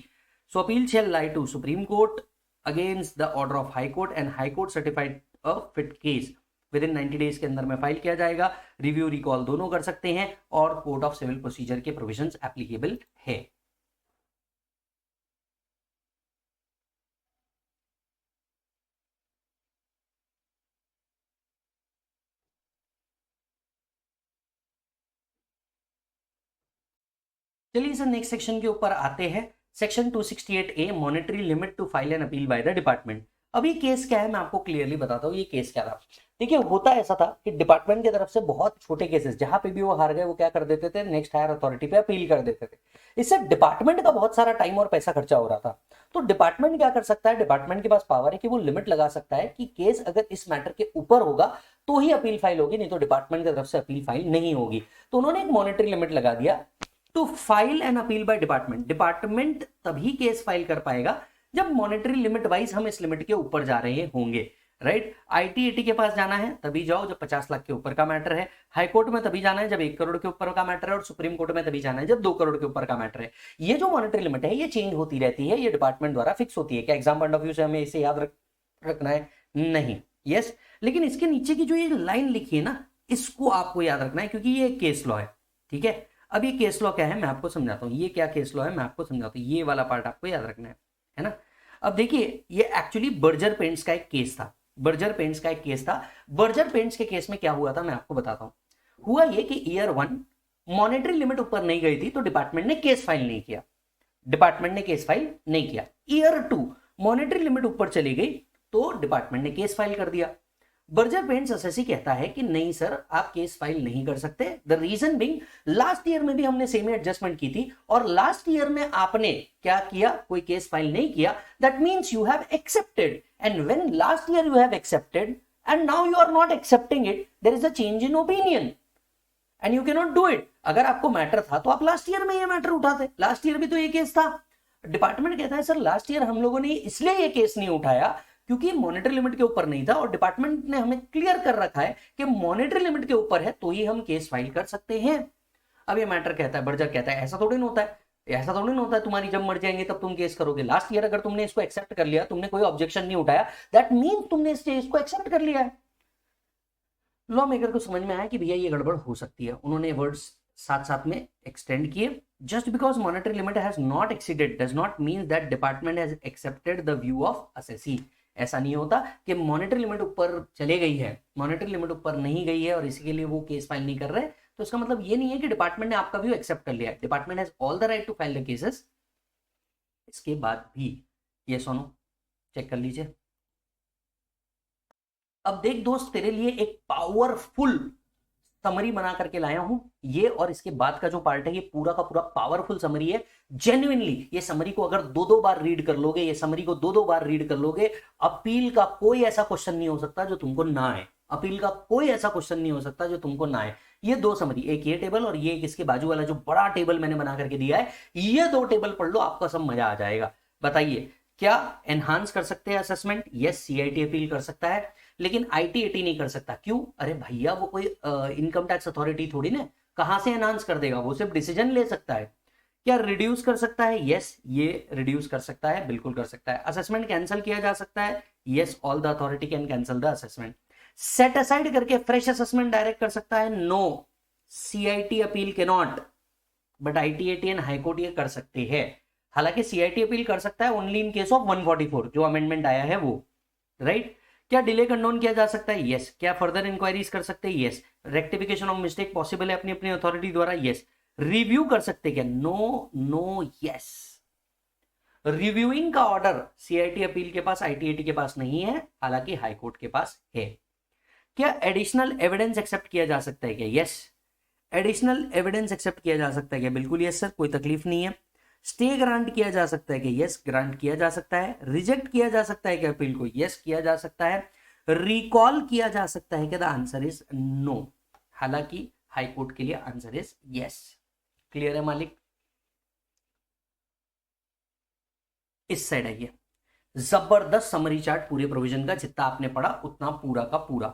So appeal shall lie to supreme court against the order of high court and high court certified a fit case within 90 days के अंदर में फाइल किया जाएगा। रिव्यू रिकॉल दोनों कर सकते हैं और कोड ऑफ सिविल प्रोसीजर के प्रोविजंस एप्लीकेबल है। चलिए सर नेक्स्ट सेक्शन के ऊपर आते हैं। Section 268A monetary limit to file an appeal by the department. अब ये केस क्या है मैं आपको क्लियरली बताता हूँ। ये केस क्या था, देखिए होता ऐसा था कि डिपार्टमेंट की तरफ से बहुत छोटे केसेस जहां पे भी वो हार गए वो क्या कर देते थे, नेक्स्ट हायर अथॉरिटी पे अपील कर देते थे। इससे डिपार्टमेंट का बहुत सारा टाइम और पैसा खर्चा हो रहा था। तो डिपार्टमेंट क्या कर सकता है, डिपार्टमेंट के पास पावर है कि वो लिमिट लगा सकता है कि केस अगर इस मैटर के ऊपर होगा तो ही अपील फाइल होगी, नहीं तो डिपार्टमेंट की तरफ से अपील फाइल नहीं होगी। तो उन्होंने एक मॉनेटरी लिमिट लगा दिया to file an appeal by department. Department तभी केस फाइल कर पाएगा जब मॉनेटरी लिमिट वाइज हम इस लिमिट के ऊपर जा रहे होंगे, राइट। आईटीएटी के पास जाना है तभी जाओ जब 50 लाख के ऊपर का मैटर है, हाई कोर्ट में तभी जाना है जब 1 करोड़ के ऊपर का मैटर है, और सुप्रीम कोर्ट में तभी जाना है जब 2 करोड़ के ऊपर का मैटर है। ये जो मॉनेटरी लिमिट है ये चेंज होती रहती है, ये डिपार्टमेंट द्वारा फिक्स होती है। क्या एग्जाम पॉइंट ऑफ व्यू से हमें इसे याद रखना है? नहीं, यस। लेकिन इसके नीचे की जो ये लाइन लिखी है ना, इसको आपको याद रखना है क्योंकि ये केस लॉ है, ठीक है। अब ये केस लॉ क्या है मैं आपको समझाता हूँ। ये क्या केस लॉ है मैं आपको समझाता हूँ, ये वाला पार्ट आपको याद रखना है ना। अब देखिए ये एक्चुअली बर्जर पेंट्स का एक केस था। बर्जर पेंट्स का एक केस था। बर्जर पेंट्स के केस में क्या हुआ था मैं आपको बताता हूँ। हुआ ये कि ईयर 1 मॉनेटरी लिमिट ऊपर नहीं गई थी तो डिपार्टमेंट ने केस फाइल नहीं किया। डिपार्टमेंट ने केस फाइल नहीं किया। ईयर 2 मॉनेटरी लिमिट ऊपर चली गई तो डिपार्टमेंट ने केस फाइल कर दिया। बर्जर पेंट्स एसएससी कहता है कि नहीं सर आप केस फाइल नहीं कर सकते। The reason being last year में भी हमने सेम एडजस्टमेंट की थी और लास्ट ईयर में आपने क्या किया, कोई केस फाइल नहीं किया। That means you have accepted and when last year you have accepted and now you are not accepting it, there is a change in opinion and you can not do it. अगर आपको matter था तो आप last year में ये matter उठाते, last year भी तो ये केस था। डिपार्टमेंट कहता है सर लास्ट ईयर हम लोगों ने इसलिए ये केस नहीं उठाया क्योंकि मॉनेटरी लिमिट के ऊपर नहीं था और डिपार्टमेंट ने हमें क्लियर कर रखा है कि मॉनेटरी लिमिट के ऊपर है तो ही हम केस फाइल कर सकते हैं। अब ये मैटर कहता है, बर्जर कहता है ऐसा थोड़ी ना होता है, ऐसा थोड़ी ना होता है तुम्हारी जब मर जाएंगे तब तुम केस करोगे। लास्ट ईयर अगर तुमने इसको एक्सेप्ट कर लिया, तुमने कोई ऑब्जेक्शन नहीं उठाया, दैट मीन्स तुमने इस केस को एक्सेप्ट कर लिया है। लॉ मेकर को समझ में आया कि भैया ये गड़बड़ हो सकती है। उन्होंने वर्ड्स साथ साथ में एक्सटेंड किए। Just because monetary limit has not exceeded does not mean that department has accepted the view of SSC. ऐसा नहीं होता कि मॉनेटरी लिमिट ऊपर चले गई है, मॉनेटरी लिमिट ऊपर नहीं गई है और इसी के लिए वो केस फाइल नहीं कर रहे, तो इसका मतलब ये नहीं है कि डिपार्टमेंट ने आपका व्यू एक्सेप्ट कर लिया है। Department has all the right to file the cases. इसके बाद भी ये सुनो, चेक कर लीजिए। अब देख दोस्त तेरे लिए एक पावरफुल समरी बना करके लाया हूं। ये और इसके बाद का जो पार्ट है ये पूरा का पूरा पावरफुल समरी है। जेन्युइनली ये समरी को अगर 2-2 बार रीड कर लोगे, ये समरी को 2-2 बार रीड कर लोगे, अपील का कोई ऐसा क्वेश्चन नहीं हो सकता जो तुमको ना आए। अपील का कोई ऐसा क्वेश्चन नहीं हो सकता जो तुमको ना आए। ये 2 समरी, एक ये टेबल और ये एक इसके बाजू वाला जो बड़ा टेबल मैंने बना करके दिया है, ये 2 टेबल पढ़ लो, आपका सब मजा आ जाएगा। बताइए क्या एनहांस कर सकते हैं असेसमेंट? यस, सीआईटी अपील कर सकता है, लेकिन आईटीएटी नहीं कर सकता। क्यों? अरे भैया वो कोई इनकम टैक्स अथॉरिटी थोड़ी ना, कहां से एनहांस कर देगा, वो सिर्फ डिसीजन ले सकता है। क्या रिड्यूस कर सकता है? यस, ये रिड्यूस कर सकता है, बिल्कुल कर सकता है। असेसमेंट कैंसिल किया जा सकता है? Yes, all the authority can cancel the assessment. Set aside करके फ्रेश असेसमेंट डायरेक्ट कर सकता है? नो, सीआईटी अपील के not, but ITAT and high court ये कर सकते हैं। हालांकि सीआईटी अपील कर सकता है ओनली इन केस ऑफ 144 जो अमेंडमेंट आया है वो, राइट। क्या डिले कंडोन किया जा सकता है? यस। क्या फर्दर इंक्वायरीज कर सकते हैं? Yes. Rectification of mistake possible है अपनी अपनी अथॉरिटी द्वारा? यस। रिव्यू कर सकते क्या? No, no, yes. रिव्यूइंग का ऑर्डर सीआईटी अपील के पास, आईटीएटी के पास नहीं है, हालांकि हाईकोर्ट के पास है। क्या एडिशनल एविडेंस एक्सेप्ट किया जा सकता है क्या? यस। एडिशनल एविडेंस एक्सेप्ट किया जा सकता है क्या? बिल्कुल यस सर, कोई तकलीफ नहीं है। स्टे ग्रांट किया जा सकता है कि? यस, ग्रांट किया जा सकता है। रिजेक्ट किया जा सकता है क्या अपील को? यस, किया जा सकता है। रिकॉल किया जा सकता है क्या? द आंसर इज नो, हालांकि हाई कोर्ट के लिए आंसर इज यस। क्लियर है मालिक? इस साइड आइए। जबरदस्त समरी चार्ट पूरे प्रोविजन का, जितना आपने पढ़ा उतना पूरा का पूरा।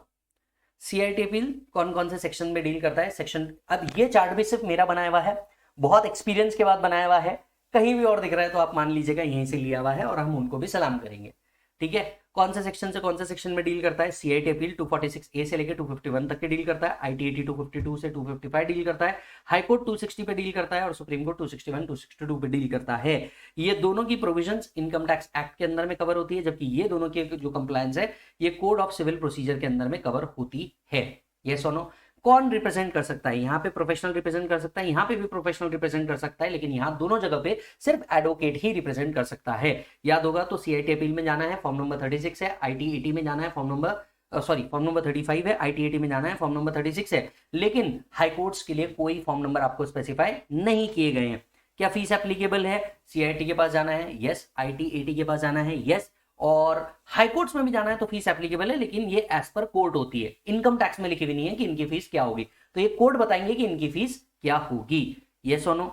सीआईटी अपील कौन कौन से सेक्शन में डील करता है? सेक्शन, अब ये चार्ट भी सिर्फ मेरा बनाया हुआ है, बहुत एक्सपीरियंस के बाद बनाया हुआ है। कहीं भी और दिख रहा है तो आप मान लीजिएगा यहीं से लिया हुआ है और हम उनको भी सलाम करेंगे, ठीक है। कौन से सेक्शन से कौन से सेक्शन में डील करता है? सीआईटी अपील 246A से लेकर 251 तक के डील करता है, आईटीएटी 252 से 255 डील करता है, हाई कोर्ट 260 पे डील करता है और सुप्रीम कोर्ट 261 262 पे डील करता है। ये दोनों की प्रोविजंस इनकम टैक्स एक्ट के अंदर में कवर होती है, जबकि ये दोनों की जो कंप्लायंस है ये कोड ऑफ सिविल प्रोसीजर के अंदर में कवर होती है। यस और नो? कौन रिप्रेजेंट कर सकता है? यहाँ पे प्रोफेशनल रिप्रेजेंट कर सकता है, यहाँ पे भी प्रोफेशनल रिप्रेजेंट कर सकता है, लेकिन यहाँ दोनों जगह पे सिर्फ एडवोकेट ही रिप्रेजेंट कर सकता है। याद होगा तो सीआईटी अपील में जाना है, फॉर्म नंबर 36 है, आईटीएटी में जाना है, फॉर्म नंबर 35 है, आईटीएटी में जाना है, फॉर्म नंबर 36 है, लेकिन हाईकोर्ट्स के लिए कोई फॉर्म नंबर आपको स्पेसिफाई नहीं किए गए हैं। क्या फीस एप्लीकेबल है? सीआईटी के पास जाना है, यस, आईटीएटी के पास जाना है, यस, और हाईकोर्ट्स में भी जाना है तो फीस एप्लीकेबल है, लेकिन ये एज पर कोर्ट होती है। इनकम टैक्स में लिखी हुई नहीं है कि इनकी फीस क्या होगी, तो ये कोर्ट बताएंगे कि इनकी फीस क्या होगी। यस और no?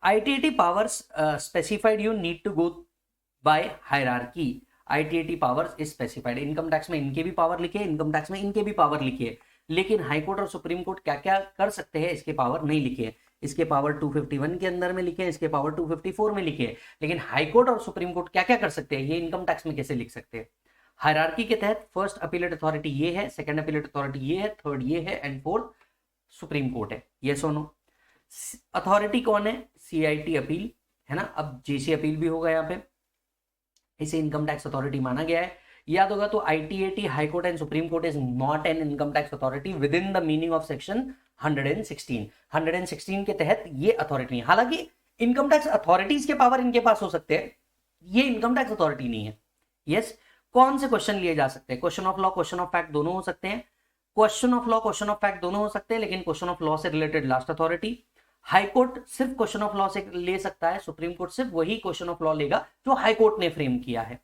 ITAT powers specified you need to go by hierarchy. ITAT powers is specified. Income tax में इनके भी पावर लिखे, इनकम टैक्स में इनके भी पावर लिखे, लेकिन हाईकोर्ट और सुप्रीम कोर्ट क्या क्या कर सकते हैं इसके पावर नहीं लिखे। इसके पावर 251 के अंदर में लिखे हैं, इसके पावर 254 में लिखे हैं, लेकिन हाईकोर्ट और सुप्रीम कोर्ट क्या क्या कर सकते हैं ये इनकम टैक्स में कैसे लिख सकते हैं? हायरार्की के तहत फर्स्ट अपीलेट अथॉरिटी ये है, सेकंड अपीलेट अथॉरिटी ये है, थर्ड ये है एंड फोर्थ सुप्रीम कोर्ट है। ये सोनो अथॉरिटी कौन है? सीआईटी अपील है ना। अब जेसी अपील भी होगा यहाँ पे, इसे इनकम टैक्स अथॉरिटी माना गया है। याद होगा तो ITAT, high court and supreme court is not an income tax authority with in the meaning of section 116 के तहत ये अथॉरिटी है। हालांकि इनकम टैक्स अथॉरिटीज के पावर इनके पास हो सकते हैं, ये इनकम टैक्स अथॉरिटी नहीं है। यस, कौन से क्वेश्चन लिए जा सकते हैं? Question of law, question of fact दोनों हो सकते हैं। Question of law, question of fact दोनों हो सकते हैं, लेकिन क्वेश्चन ऑफ लॉ से related last authority. High court सिर्फ क्वेश्चन ऑफ लॉ से ले सकता है, सुप्रीम कोर्ट सिर्फ वही क्वेश्चन ऑफ लॉ लेगा जो हाई कोर्ट ने फ्रेम किया है।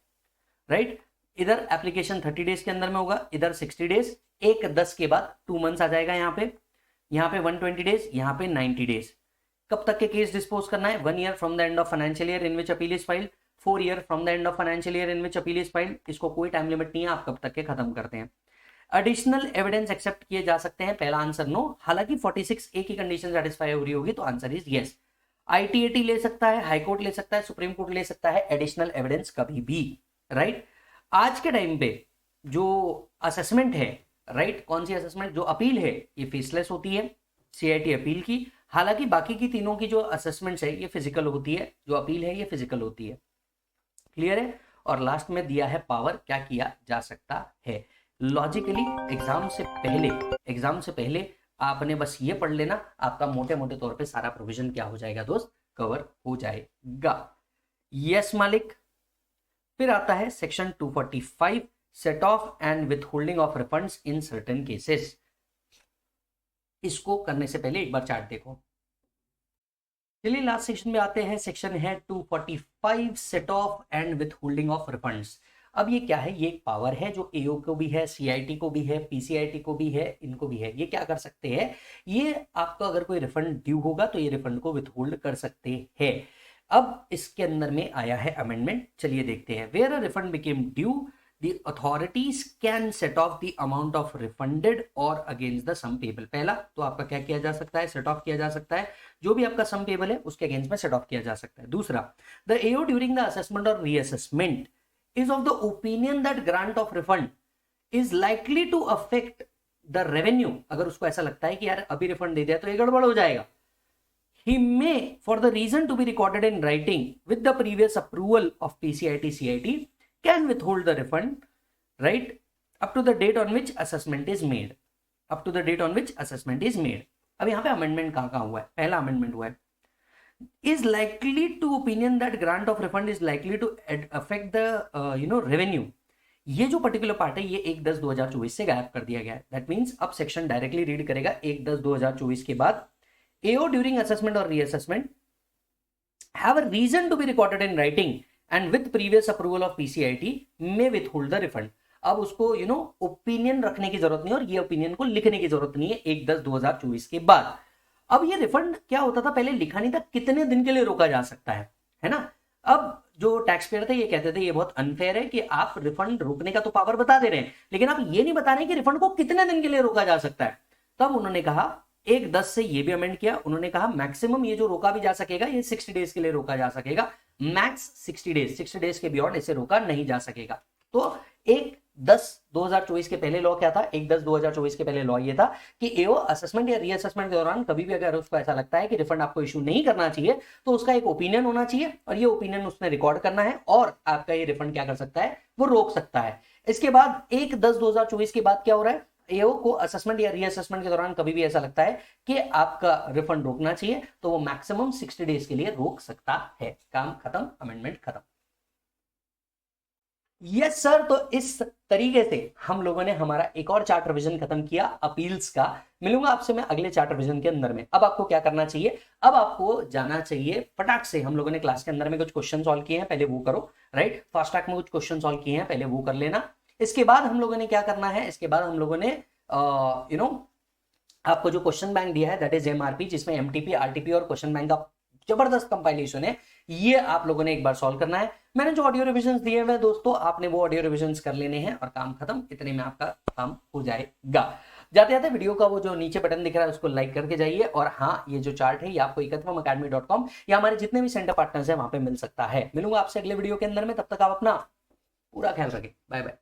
राइट? इधर एप्लीकेशन 30 डेज के अंदर में होगा, इधर 60 डेज, एक 10 के बाद 2 मंथ्स आ जाएगा यहाँ पे 120 डेज, यहाँ पे 90 डेज। कब तक के केस डिस्पोज करना है? 1 year from the end of financial year in which appeal is filed, 4 year from the end of financial year in which appeal is filed. इसको कोई टाइम लिमिट नहीं है, आप कब तक के खत्म करते हैं। एडिशनल एविडेंस एक्सेप्ट किए जा सकते हैं, पहला आंसर नो। हालांकि 46A की कंडीशन सेटिस्फाई हो रही होगी तो आंसर इज यस। आईटीएटी ले सकता है, हाई कोर्ट ले सकता है, सुप्रीम कोर्ट ले सकता है एडिशनल एविडेंस कभी भी। राइट? आज के टाइम पे जो असेसमेंट है, राइट, कौन सी असेसमेंट? जो अपील है ये फेसलेस होती है सीआईटी अपील की। हालांकि बाकी की तीनों की जो असेसमेंट्स है ये फिजिकल होती है, जो अपील है ये फिजिकल होती है। क्लियर है? और लास्ट में दिया है पावर, क्या किया जा सकता है। लॉजिकली एग्जाम से पहले आपने बस ये पढ़ लेना, आपका मोटे मोटे तौर पे सारा प्रोविजन क्या हो जाएगा दोस्त, कवर हो जाएगा। यस मालिक। फिर आता है section 245 set of and with holding of refunds in certain cases. इसको करने से पहले एक बार चार्ट देखो। चलिए लास्ट सेक्शन में आते हैं, सेक्शन है 245 set of and with holding of refunds. अब ये क्या है? ये एक पावर है जो एओ को भी है, सीआईटी को भी है, पीसीआईटी को भी है, इनको भी है। ये क्या कर सकते हैं? ये आपका अगर कोई रिफंड ड्यू होगा तो ये रिफंड को विथहोल्ड कर सकते हैं। अब इसके अंदर में आया है अमेंडमेंट, चलिए देखते हैं। Where a refund became due, the authorities can set off the amount of refunded or against the sum payable। पहला तो आपका क्या किया जा सकता है? सेट ऑफ किया जा सकता है, जो भी आपका सम पेबल है उसके अगेंस्ट में सेट ऑफ किया जा सकता है। दूसरा, the AO during the assessment or reassessment is of the opinion that grant of refund is likely to affect the revenue। अगर उसको ऐसा लगता है कि यार अभी रिफंड दे दिया तो ये गड़बड़ हो जाएगा, he may for the reason to be recorded in writing with the previous approval of PCIT CIT can withhold the refund, right, up to the date on which assessment is made, up to the date on which assessment is made। अब यहाँ पे amendment कहाँ हुआ है? पहला amendment हुआ है is likely to opinion that grant of refund is likely to affect the revenue। ये जो पर्टिकुलर पार्ट है ये 1/10/2024 से गायब कर दिया गया है। दैट मीन्स अब सेक्शन डायरेक्टली रीड करेगा 1/10/2024 के बाद, AO during assessment or reassessment have a reason to be recorded in writing and with previous approval of PCIT may withhold the refund। अब उसको ओपिनियन रखने की जरूरत नहीं और ये ओपिनियन को लिखने की जरूरत नहीं है 1/10/2024 के बाद। अब ये रिफंड क्या होता था? पहले लिखा नहीं था, कितने दिन के लिए रोका जा सकता है ना। अब जो टैक्स पेयर थे ये कहते थे ये बहुत अनफेयर है कि आप रिफंड रोकने का तो पावर बता दे रहे हैं, लेकिन आप ये नहीं बता रहे कि रिफंड को कितने दिन के लिए रोका जा सकता है। तब उन्होंने कहा 1/10 से ये भी अमेंड किया, उन्होंने कहा मैक्सिमम ये जो रोका भी जा सकेगा ये 60 डेज के लिए रोका जा सकेगा, मैक्स 60 डेज, 60 डेज के बियॉन्ड इसे रोका नहीं जा सकेगा। तो 1/10/2024 के पहले लॉ क्या था? 1/10/2024 के पहले लॉ ये था कि एओ असेसमेंट या रीअसेसमेंट के दौरान कभी भी अगर उसको ऐसा लगता है कि रिफंड आपको इशू नहीं करना चाहिए तो उसका एक ओपिनियन होना चाहिए और ये ओपिनियन उसने रिकॉर्ड करना है और आपका ये रिफंड क्या कर सकता है? वो रोक सकता है। इसके बाद 1/10/2024 के बाद क्या हो रहा है? एओ को असेसमेंट या रीअसेसमेंट के दौरान कभी भी ऐसा लगता है कि आपका रिफंड रोकना चाहिए तो वो मैक्सिमम 60 डेज के लिए रोक सकता है। काम खत्म, अमेंडमेंट खत्म। यस सर, तो इस तरीके से हम लोगों ने हमारा एक और चार्ट रिवीजन खत्म किया अपील्स का। मिलूंगा आपसे मैं अगले चार्ट रिवीजन के अंदर में। अब आपको क्या करना चाहिए? अब आपको जाना चाहिए फटाक से। हम लोगों ने क्लास के अंदर में कुछ क्वेश्चन सॉल्व किए हैं, पहले वो करो। राइट, फास्ट ट्रैक में कुछ क्वेश्चन सॉल्व किए हैं, पहले वो कर लेना। इसके बाद हम लोगों ने क्या करना है? इसके बाद हम लोगों ने आपको जो क्वेश्चन बैंक दिया है दैट इज एमआरपी, जिसमें एमटीपी, आरटीपी और क्वेश्चन बैंक का जबरदस्त कंपाइलेशन है, ये आप लोगों ने एक बार सॉल्व करना है। मैंने जो ऑडियो रिविजन्स दिए हुए दोस्तों, आपने वो ऑडियो रिविजन्स कर लेने हैं और काम खत्म। इतने में आपका काम हो जाएगा। जाते जाते वीडियो का वो जो नीचे बटन दिख रहा है उसको लाइक करके जाइए। और हाँ, ये जो चार्ट है ये आपको ekathamacademy.com या हमारे जितने भी सेंटर पार्टनर्स हैं वहां पे मिल सकता है। मिलूंगा आपसे अगले वीडियो के अंदर में, तब तक आप अपना पूरा ख्याल रखें। Bye bye.